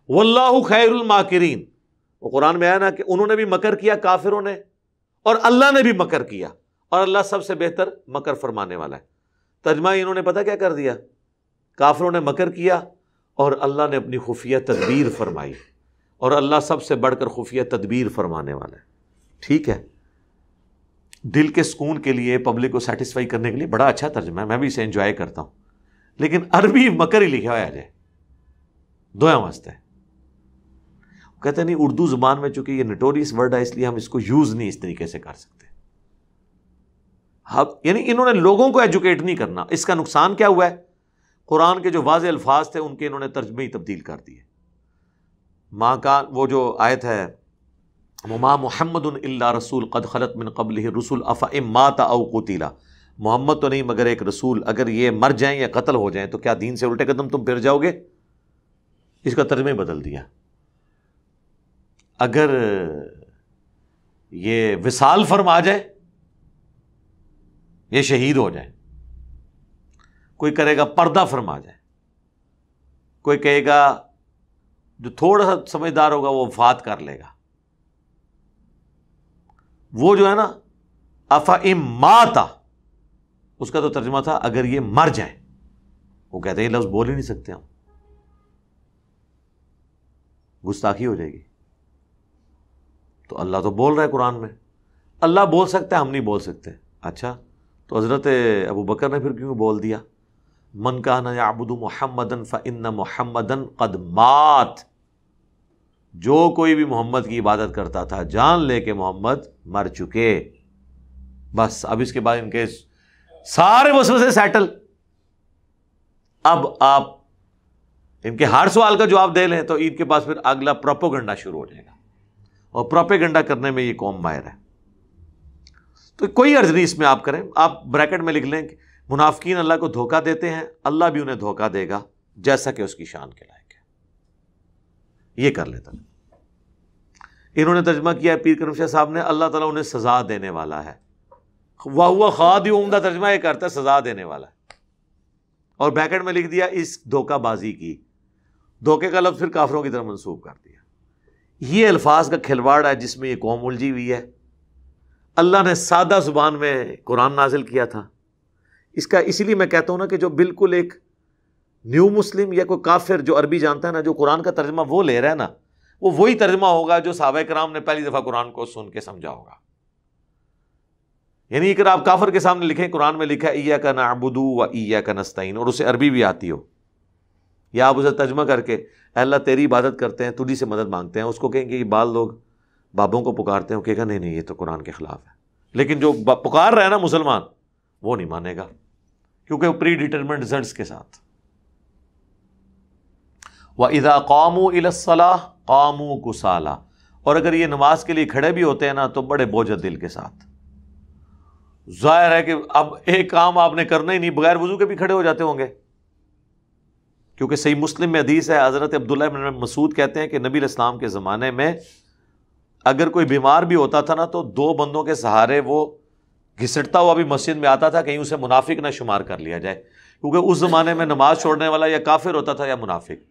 واللہ خیر الماکرین، وہ قرآن میں آیا نا کہ انہوں نے بھی مکر کیا کافروں نے اور اللہ نے بھی مکر کیا اور اللہ سب سے بہتر مکر فرمانے والا ہے. ترجمہ انہوں نے پتہ کیا کر دیا؟ کافروں نے مکر کیا اور اللہ نے اپنی خفیہ تدبیر فرمائی اور اللہ سب سے بڑھ کر خفیہ تدبیر فرمانے والا ہے. ٹھیک ہے، دل کے سکون کے لیے، پبلک کو سیٹسفائی کرنے کے لیے بڑا اچھا ترجمہ ہے، میں بھی اسے انجوائے کرتا ہوں. لیکن عربی مکر ہی لکھا ہوا ہے دویا واسطے. کہتے ہیں نہیں اردو زبان میں چونکہ یہ نٹوریس ورڈ ہے اس لیے ہم اس کو یوز نہیں اس طریقے سے کر سکتے. یعنی انہوں نے لوگوں کو ایجوکیٹ نہیں کرنا. اس کا نقصان کیا ہوا ہے؟ قرآن کے جو واضح الفاظ تھے ان کے انہوں نے ترجمے ہی تبدیل کر دیے. ماں کا وہ جو آیت ہے وما محمد الا رسول قد خلت من قبلہ الرسل افئن مات او قتل، محمد تو نہیں مگر ایک رسول، اگر یہ مر جائیں یا قتل ہو جائیں تو کیا دین سے الٹے قدم تم پھر جاؤ گے؟ اس کا ترجمہ ہی بدل دیا. اگر یہ وصال فرما جائے، یہ شہید ہو جائے، کوئی کرے گا پردہ فرما جائے، کوئی کہے گا جو تھوڑا سا سمجھدار ہوگا وہ وفات کر لے گا. وہ جو ہے نا افئن مات، اس کا تو ترجمہ تھا اگر یہ مر جائیں. وہ کہتے ہیں یہ لفظ بول ہی نہیں سکتے ہم، گستاخی ہو جائے گی. تو اللہ تو بول رہا ہے قرآن میں، اللہ بول سکتا ہے، ہم نہیں بول سکتے. اچھا تو حضرت ابو بکر نے پھر کیوں بول دیا من کان یعبد محمدا فإن محمدا قد مات، جو کوئی بھی محمد کی عبادت کرتا تھا جان لے کہ محمد مر چکے. بس اب اس کے بعد ان کے سارے وسوسے سیٹل. اب آپ ان کے ہر سوال کا جواب دے لیں تو ان کے پاس پھر اگلا پروپیگنڈا شروع ہو جائے گا، اور پروپیگنڈا کرنے میں یہ قوم ماہر ہے. تو کوئی عرض نہیں اس میں آپ کریں. آپ بریکٹ میں لکھ لیں کہ منافقین اللہ کو دھوکہ دیتے ہیں، اللہ بھی انہیں دھوکہ دے گا جیسا کہ اس کی شان کے لائق ہے. یہ کر لیتا. انہوں نے ترجمہ کیا ہے پیر کرم شاہ صاحب نے، اللہ تعالیٰ انہیں سزا دینے والا ہے. وَهُوَ خَادِعٌ، عمدہ ترجمہ یہ کرتا ہے سزا دینے والا ہے. اور بریکٹ میں لکھ دیا اس دھوکہ بازی کی. دھوکے کا لفظ پھر کافروں کی طرف منسوب کر دیا. یہ الفاظ کا کھلواڑ ہے جس میں یہ قوم الجھی ہوئی ہے. اللہ نے سادہ زبان میں قرآن نازل کیا تھا. اس کا اسی لیے میں کہتا ہوں نا کہ جو بالکل ایک نیو مسلم یا کوئی کافر جو عربی جانتا ہے نا، جو قرآن کا ترجمہ وہ لے رہا ہے نا، وہ وہی ترجمہ ہوگا جو صحابہ کرام نے پہلی دفعہ قرآن کو سن کے سمجھا ہوگا. یعنی اگر آپ کافر کے سامنے لکھیں قرآن میں لکھا ہے ایاک نعبد و ایاک نستعین اور اسے عربی بھی آتی ہو، یا آپ اسے ترجمہ کر کے اے اللہ تیری عبادت کرتے ہیں، تجھی سے مدد مانگتے ہیں، اس کو کہیں گے یہ بعض لوگ بابوں کو پکارتے ہیں، وہ کہے گا نہیں نہیں یہ تو قرآن کے خلاف ہے. لیکن جو پکار رہا ہے نا مسلمان، وہ نہیں مانے گا کیونکہ وہ پری ڈیٹرمنٹ ریزلٹس کے ساتھ. وَإِذَا قَامُوا إِلَى الصَّلَاةِ قَامُوا كُسَالَىٰ، اور اگر یہ نماز کے لیے کھڑے بھی ہوتے ہیں نا تو بڑے بوجھ دل کے ساتھ. ظاہر ہے کہ اب ایک کام آپ نے کرنا ہی نہیں، بغیر وضو کے بھی کھڑے ہو جاتے ہوں گے، کیونکہ صحیح مسلم میں حدیث ہے حضرت عبداللہ بن مسعود کہتے ہیں کہ نبی علیہ السلام کے زمانے میں اگر کوئی بیمار بھی ہوتا تھا نا تو دو بندوں کے سہارے وہ گھسٹتا ہوا بھی مسجد میں آتا تھا، کہیں اسے منافق نہ شمار کر لیا جائے، کیونکہ اس زمانے میں نماز چھوڑنے والا یا کافر ہوتا تھا یا منافق.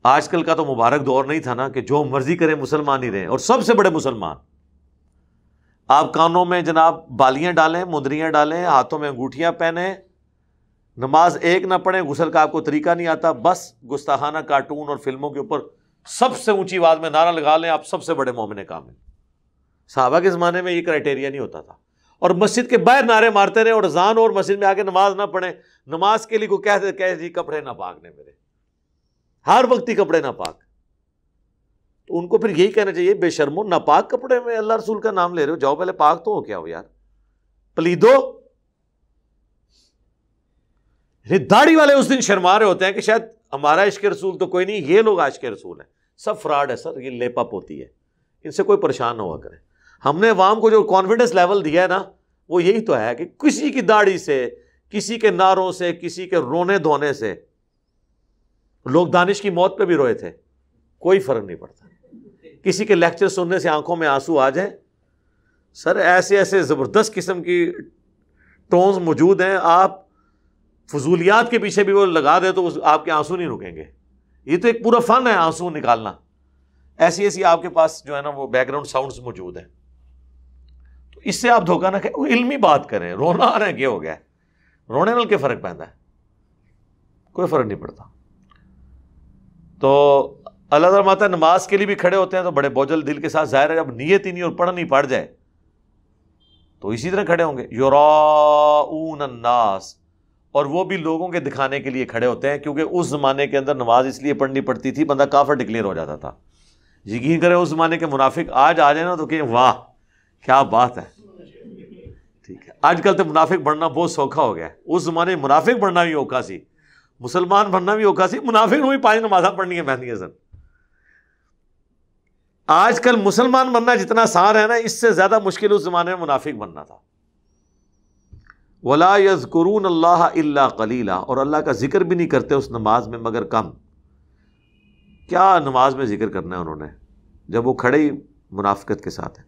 آج کل کا تو مبارک دور نہیں تھا نا کہ جو مرضی کریں مسلمان ہی رہیں، اور سب سے بڑے مسلمان. آپ کانوں میں جناب بالیاں ڈالیں، مندریاں ڈالیں، ہاتھوں میں انگوٹھیاں پہنیں، نماز ایک نہ پڑھیں، غسل کا آپ کو طریقہ نہیں آتا، بس گستاخانہ کارٹون اور فلموں کے اوپر سب سے اونچی آواز میں نعرہ لگا لیں آپ سب سے بڑے مومن کامل. صحابہ کے زمانے میں یہ کرائٹیریا نہیں ہوتا تھا، اور مسجد کے باہر نعرے مارتے رہے اور اذان اور مسجد میں آ کے نماز نہ پڑھیں. نماز کے لیے کوئی کہہ جی کپڑے نہ پاک نے میرے، ہر وقت ہی کپڑے نہ پاک. تو ان کو پھر یہی کہنا چاہیے بے شرمو ناپاک کپڑے میں اللہ رسول کا نام لے رہے ہو، جاؤ پہلے پاک تو ہو کیا ہو یار، پلیدو۔ داڑھی والے اس دن شرما رہے ہوتے ہیں کہ شاید ہمارا عشق رسول تو کوئی نہیں، یہ لوگ عاشق رسول ہیں، سب فراڈ ہے سر، یہ لیپ اپ ہوتی ہے، ان سے کوئی پریشان نہ ہوا کرے۔ ہم نے عوام کو جو کانفیڈنس لیول دیا ہے نا، وہ یہی تو ہے کہ کسی کی داڑھی سے، کسی کے نعروں سے، کسی کے رونے دھونے سے، لوگ دانش کی موت پہ بھی روئے تھے، کوئی فرق نہیں پڑتا۔ کسی کے لیکچر سننے سے آنکھوں میں آنسو آ جائیں، سر ایسے ایسے زبردست قسم کی ٹونز موجود ہیں، آپ فضولیات کے پیچھے بھی وہ لگا دیں تو آپ کے آنسو نہیں رکیں گے۔ یہ تو ایک پورا فن ہے آنسو نکالنا، ایسی ایسی آپ کے پاس جو ہے نا وہ بیک گراؤنڈ ساؤنڈز موجود ہیں، تو اس سے آپ دھوکہ نہ کھائیں، علمی بات کریں۔ رونا آ رہا ہے کیا ہو گیا، رونے نال کے فرق پہنتا ہے، کوئی فرق نہیں پڑتا۔ تو اللہ تعالیٰ ماتا نماز کے لیے بھی کھڑے ہوتے ہیں تو بڑے بوجھل دل کے ساتھ، ظاہر ہے جب نیت ہی نہیں اور پڑھنی پڑ جائے تو اسی طرح کھڑے ہوں گے۔ یراؤن الناس، اور وہ بھی لوگوں کے دکھانے کے لیے کھڑے ہوتے ہیں، کیونکہ اس زمانے کے اندر نماز اس لیے پڑھنی پڑتی تھی بندہ کافر ڈکلیئر ہو جاتا تھا۔ یقین کرے اس زمانے کے منافق آج آ جائیں نا تو کہ واہ کیا بات ہے، ٹھیک ہے۔ آج کل تو منافق بننا بہت سوکھا ہو گیا ہے، اس زمانے میں منافق بننا بھی اوکھا سی، مسلمان بننا بھی اوکھا سی، منافق میں بھی 5 نمازاں پڑھنی ہے مہندی سن۔ آج کل مسلمان بننا جتنا آسان ہے نا، اس سے زیادہ مشکل اس زمانے میں منافق بننا تھا۔ وَلَا يَذْكُرُونَ اللَّهَ إِلَّا قَلِيلًا، اور اللہ کا ذکر بھی نہیں کرتے اس نماز میں مگر کم۔ کیا نماز میں ذکر کرنا ہے انہوں نے جب وہ کھڑے ہی منافقت کے ساتھ ہیں۔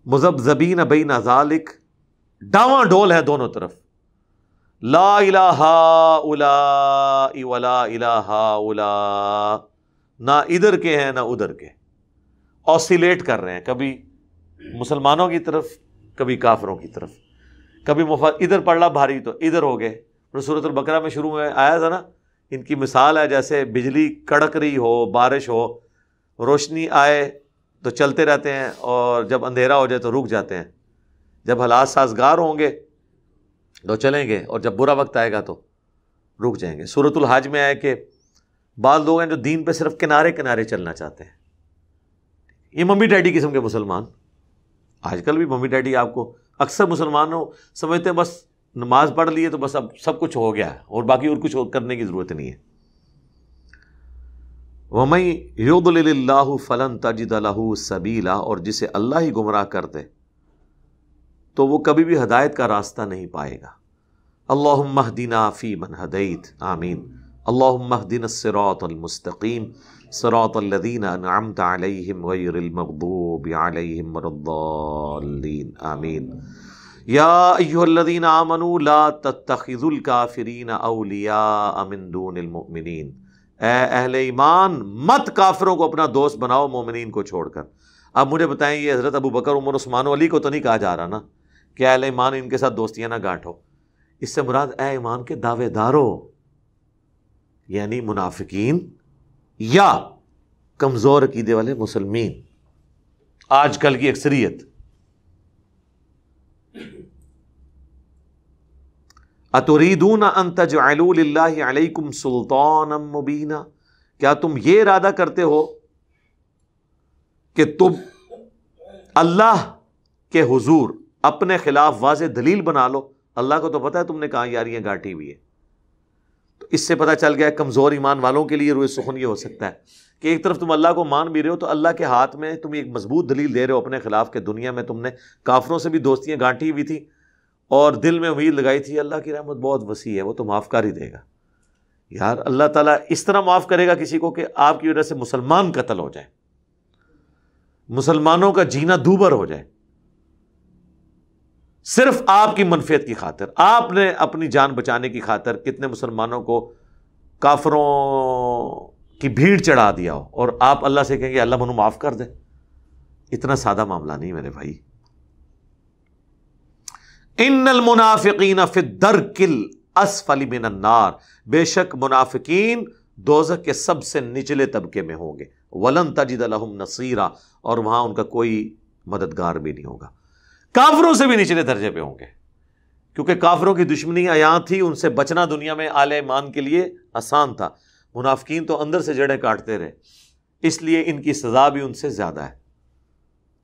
مذبذبین بین ذالک، ڈاواں ڈول ہے دونوں طرف، لا الہ ہؤلاء ولا الہ ہؤلاء، نہ ادھر کے ہیں نہ ادھر کے، آسیلیٹ کر رہے ہیں، کبھی مسلمانوں کی طرف کبھی کافروں کی طرف، کبھی ادھر پڑلا بھاری تو ادھر ہو گئے۔ سورۃ البقرہ میں شروع میں آیا تھا نا، ان کی مثال ہے جیسے بجلی کڑک رہی ہو، بارش ہو، روشنی آئے تو چلتے رہتے ہیں اور جب اندھیرا ہو جائے تو رک جاتے ہیں، جب حالات سازگار ہوں گے تو چلیں گے اور جب برا وقت آئے گا تو رک جائیں گے۔ سورۃ الحج میں آئے کہ بعض لوگ ہیں جو دین پہ صرف کنارے کنارے چلنا چاہتے ہیں، یہ ممی ڈیڈی قسم کے مسلمان۔ آج کل بھی ممی ڈیڈی آپ کو اکثر مسلمانوں سمجھتے ہیں بس نماز پڑھ لیے تو بس اب سب کچھ ہو گیا ہے اور باقی اور کچھ کرنے کی ضرورت نہیں ہے۔ وَمَن يُضْلِلِ اللَّهُ فَلَن تَجِدَ لَهُ سَبِيلًا، اور جسے اللہ ہی گمراہ کر دے تو وہ کبھی بھی ہدایت کا راستہ نہیں پائے گا۔ اللہم اہدنا فیمن ہدیت، آمین۔ اللہم اہدنا الصراط المستقیم، صراط الذین انعمت علیہم غیر المغضوب علیہم ولا الضالین، آمین۔ یا ایہا الذین آمنوا لا تتخذوا الکافرین اولیاء من دون المؤمنین، اے اہل ایمان مت کافروں کو اپنا دوست بناؤ مومنین کو چھوڑ کر۔ اب مجھے بتائیں یہ حضرت ابو بکر، عمر، عثمان و علی کو تو نہیں کہا جا رہا نا کہ اہل ایمان ان کے ساتھ دوستیاں نہ گانٹھو، اس سے مراد اے ایمان کے دعوے دارو، یعنی منافقین یا کمزور عقیدے والے مسلمین، آج کل کی اکثریت۔ اتریدون ان تجعلوا للہ علیکم سلطانا مبینا، کیا تم یہ ارادہ کرتے ہو کہ تم اللہ کے حضور اپنے خلاف واضح دلیل بنا لو؟ اللہ کو تو پتہ ہے تم نے کہاں یاریاں گاٹھی ہوئی ہے۔ تو اس سے پتہ چل گیا کمزور ایمان والوں کے لیے روئے سخن یہ ہو سکتا ہے کہ ایک طرف تم اللہ کو مان بھی رہے ہو تو اللہ کے ہاتھ میں تم ایک مضبوط دلیل دے رہے ہو اپنے خلاف، کہ دنیا میں تم نے کافروں سے بھی دوستیاں گانٹھی ہوئی تھی اور دل میں امید لگائی تھی اللہ کی رحمت بہت وسیع ہے، وہ تو معاف کر ہی دے گا۔ یار اللہ تعالیٰ اس طرح معاف کرے گا کسی کو کہ آپ کی وجہ سے مسلمان قتل ہو جائے، مسلمانوں کا جینا دوبر ہو جائے، صرف آپ کی منفعت کی خاطر۔ آپ نے اپنی جان بچانے کی خاطر کتنے مسلمانوں کو کافروں کی بھیڑ چڑھا دیا ہو، اور آپ اللہ سے کہیں گے اللہ منو معاف کر دے۔ اتنا سادہ معاملہ نہیں میرے بھائی۔ ان المنافقین فی الدرک الاسفل من النار، بے شک منافقین دوزخ کے سب سے نچلے طبقے میں ہوں گے۔ ولن تجد لہم نصیرا، اور وہاں ان کا کوئی مددگار بھی نہیں ہوگا۔ کافروں سے بھی نچلے درجے پہ ہوں گے، کیونکہ کافروں کی دشمنی عیاں تھی، ان سے بچنا دنیا میں آل ایمان کے لیے آسان تھا۔ منافقین تو اندر سے جڑیں کاٹتے رہے، اس لیے ان کی سزا بھی ان سے زیادہ ہے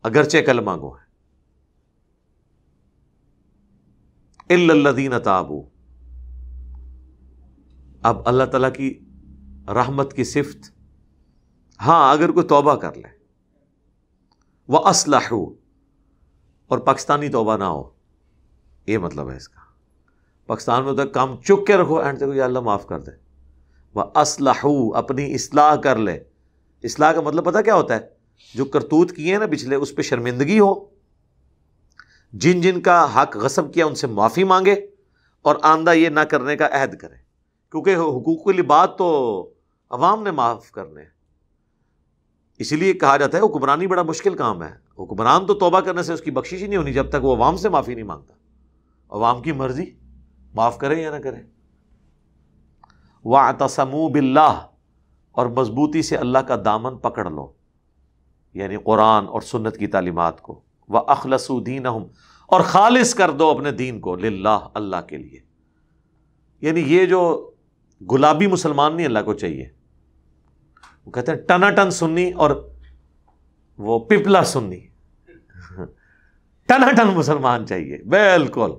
اگرچہ کلمہ گو ہے. الا الذین تابوا. اب اللہ تعالیٰ کی رحمت کی صفت، ہاں اگر کوئی توبہ کر لے، وَأَصْلَحُوا، اور پاکستانی توبہ نہ ہو، یہ مطلب ہے اس کا. پاکستان میں تو کام چک کے رکھو، اینڈ تک یا اللہ معاف کر دے. وَأَصْلَحُوا، اپنی اصلاح کر لے. اصلاح کا مطلب پتہ کیا ہوتا ہے؟ جو کرتوت کیے ہیں نا پچھلے، اس پہ شرمندگی ہو، جن جن کا حق غصب کیا ان سے معافی مانگے، اور آئندہ یہ نہ کرنے کا عہد کرے، کیونکہ حقوق العباد تو عوام نے معاف کرنے ہیں. اسی لیے کہا جاتا ہے حکمرانی بڑا مشکل کام ہے. حکمران تو توبہ کرنے سے اس کی بخشش ہی نہیں ہونی جب تک وہ عوام سے معافی نہیں مانگتا. عوام کی مرضی، معاف کرے یا نہ کرے. وَاعْتَصَمُوا بِاللَّهِ، اور مضبوطی سے اللہ کا دامن پکڑ لو، یعنی قرآن اور سنت کی تعلیمات کو. وَأَخْلَصُوا دِينَهُمْ، اور خالص کر دو اپنے دین کو، للہ، اللہ کے لیے. یعنی یہ جو گلابی مسلمان نہیں اللہ کو چاہیے. وہ کہتے ہیں ٹنا ٹن سنی اور وہ پپلا سنی. ٹنا ٹن مسلمان چاہیے بالکل.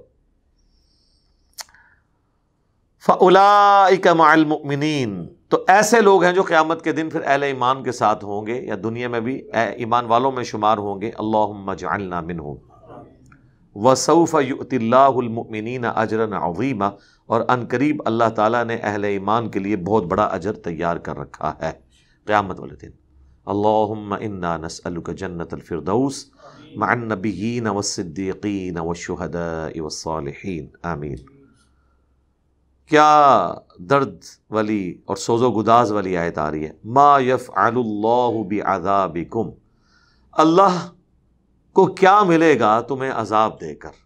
فَأُولَٰئِكَ مَعَ الْمُؤْمِنِينَ، تو ایسے لوگ ہیں جو قیامت کے دن پھر اہل ایمان کے ساتھ ہوں گے، یا دنیا میں بھی ایمان والوں میں شمار ہوں گے. اللہم اجعلنا منہم. وَسَوْفَ يُؤْتِ اللَّهُ الْمُؤْمِنِينَ أَجْرًا عَظِيمًا، اور ان قریب اللہ تعالیٰ نے اہل ایمان کے لیے بہت بڑا اجر تیار کر رکھا ہے قیامت والے دن. اللہم انا نسألک جنت الفردوس مع النبیین والصدیقین والشہداء والصالحین، آمین. کیا درد والی اور سوز و گداز والی آیت آ رہی ہے. ما یفعل اللہ بعذابکم، اللہ کو کیا ملے گا تمہیں عذاب دے کر،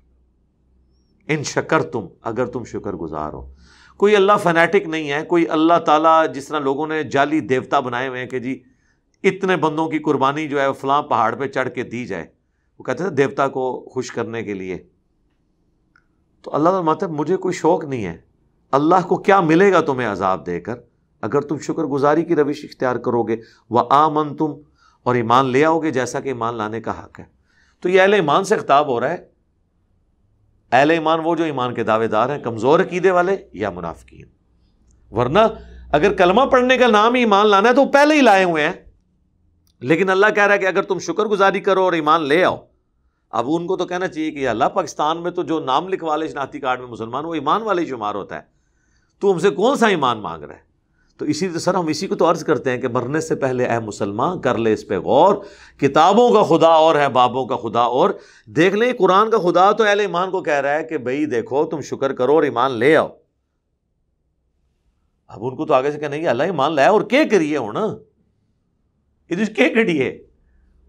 ان شکرتم، اگر تم شکر گزار ہو. کوئی اللہ فنیٹک نہیں ہے. کوئی اللہ تعالیٰ جس طرح لوگوں نے جعلی دیوتا بنائے ہوئے ہیں کہ جی اتنے بندوں کی قربانی جو ہے فلاں پہاڑ پہ چڑھ کے دی جائے، وہ کہتے ہیں دیوتا کو خوش کرنے کے لیے. تو اللہ تعالیٰ مطلب مجھے کوئی شوق نہیں ہے. اللہ کو کیا ملے گا تمہیں عذاب دے کر اگر تم شکر گزاری کی روش اختیار کرو گے. وآمنتم، اور ایمان لے آؤ گے جیسا کہ ایمان لانے کا حق ہے. تو یہ اہل ایمان سے خطاب ہو رہا ہے. اہل ایمان وہ جو ایمان کے دعوے دار ہیں، کمزور عقیدے والے یا منافقین. ورنہ اگر کلمہ پڑھنے کا نام ہی ایمان لانا ہے تو پہلے ہی لائے ہوئے ہیں. لیکن اللہ کہہ رہا ہے کہ اگر تم شکر گزاری کرو اور ایمان لے آؤ. اب ان کو تو کہنا چاہیے کہ اللہ پاکستان میں تو جو نام لکھوا لے شناختی کارڈ میں مسلمان، وہ ایمان والے شمار ہوتا ہے. تو ہم سے کون سا ایمان مانگ رہا ہے؟ تو اسی طرح سر ہم اسی کو تو عرض کرتے ہیں کہ مرنے سے پہلے اے مسلمان کر لے اس پہ غور. کتابوں کا خدا اور ہے، بابوں کا خدا اور. دیکھ لیں قرآن کا خدا تو اہل ایمان کو کہہ رہا ہے کہ بھئی دیکھو تم شکر کرو اور ایمان لے آؤ. اب ان کو تو آگے سے کہنا ہے اللہ ایمان لایا اور کیا کریے ہونا، یہ کیا کریے.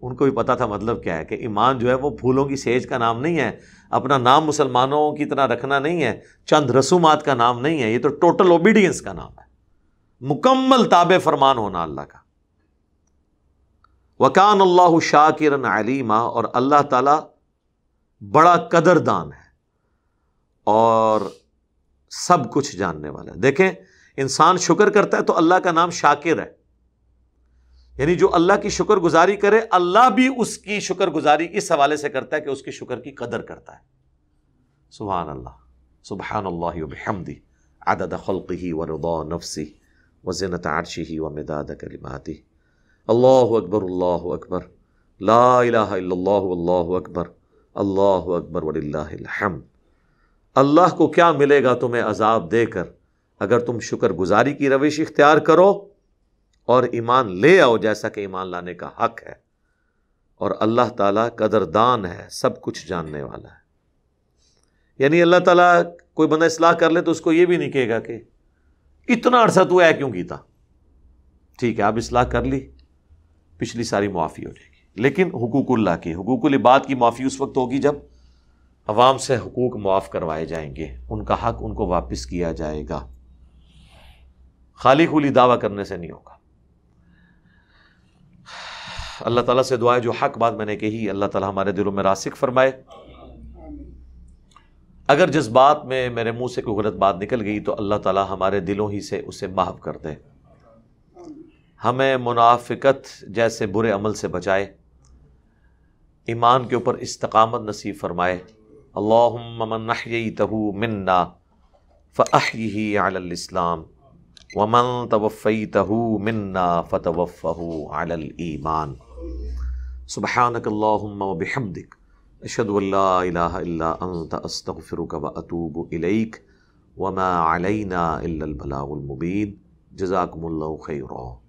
ان کو بھی پتا تھا مطلب کیا ہے کہ ایمان جو ہے وہ پھولوں کی سیج کا نام نہیں ہے. اپنا نام مسلمانوں کی طرح رکھنا نہیں ہے، چند رسومات کا نام نہیں ہے. یہ تو ٹوٹل اوبیڈینس کا نام ہے، مکمل تابع فرمان ہونا اللہ کا. وَكَانَ اللَّهُ شَاكِرًا عَلِيمًا، اور اللہ تعالی بڑا قدردان ہے اور سب کچھ جاننے والا ہے. دیکھیں انسان شکر کرتا ہے تو اللہ کا نام شاکر ہے، یعنی جو اللہ کی شکر گزاری کرے اللہ بھی اس کی شکر گزاری اس حوالے سے کرتا ہے کہ اس کی شکر کی قدر کرتا ہے. سبحان اللہ، سبحان اللہ وبحمدہ، عدد خلقہ ورضا نفسہ وزنۃ عرشہ ومداد کلماتہ. اللہ اکبر، اللہ اکبر، لا الہ الا اللہ واللہ اکبر، اللہ اکبر وللہ الحمد. اللہ کو کیا ملے گا تمہیں عذاب دے کر اگر تم شکر گزاری کی روش اختیار کرو اور ایمان لے آؤ جیسا کہ ایمان لانے کا حق ہے. اور اللہ تعالیٰ قدردان ہے، سب کچھ جاننے والا ہے. یعنی اللہ تعالیٰ کوئی بندہ اصلاح کر لے تو اس کو یہ بھی نہیں کہے گا کہ اتنا عرصہ تو ہے کیوں کیتا، ٹھیک ہے اب اصلاح کر لی، پچھلی ساری معافی ہو جائے گی. لیکن حقوق اللہ کی، حقوق العباد کی معافی اس وقت ہوگی جب عوام سے حقوق معاف کروائے جائیں گے، ان کا حق ان کو واپس کیا جائے گا. خالی خولی دعویٰ کرنے سے نہیں ہوگا. اللہ تعالیٰ سے دعا ہے جو حق بات میں نے کہی اللہ تعالیٰ ہمارے دلوں میں راسخ فرمائے. اگر جذبات میں میرے منہ سے کوئی غلط بات نکل گئی تو اللہ تعالیٰ ہمارے دلوں ہی سے اسے محو کر دے. ہمیں منافقت جیسے برے عمل سے بچائے، ایمان کے اوپر استقامت نصیب فرمائے۔ اللہم من احییتہ منا فاحیہ علی الاسلام ومن توفیتہ منا فتوفہ علی الایمان۔ سبحانک اللہم وبحمدک اشہد ان لا الہ الا انت استغفرک واتوب الیک وما علینا الا البلاغ المبین۔ جزاکم اللہ خیرا۔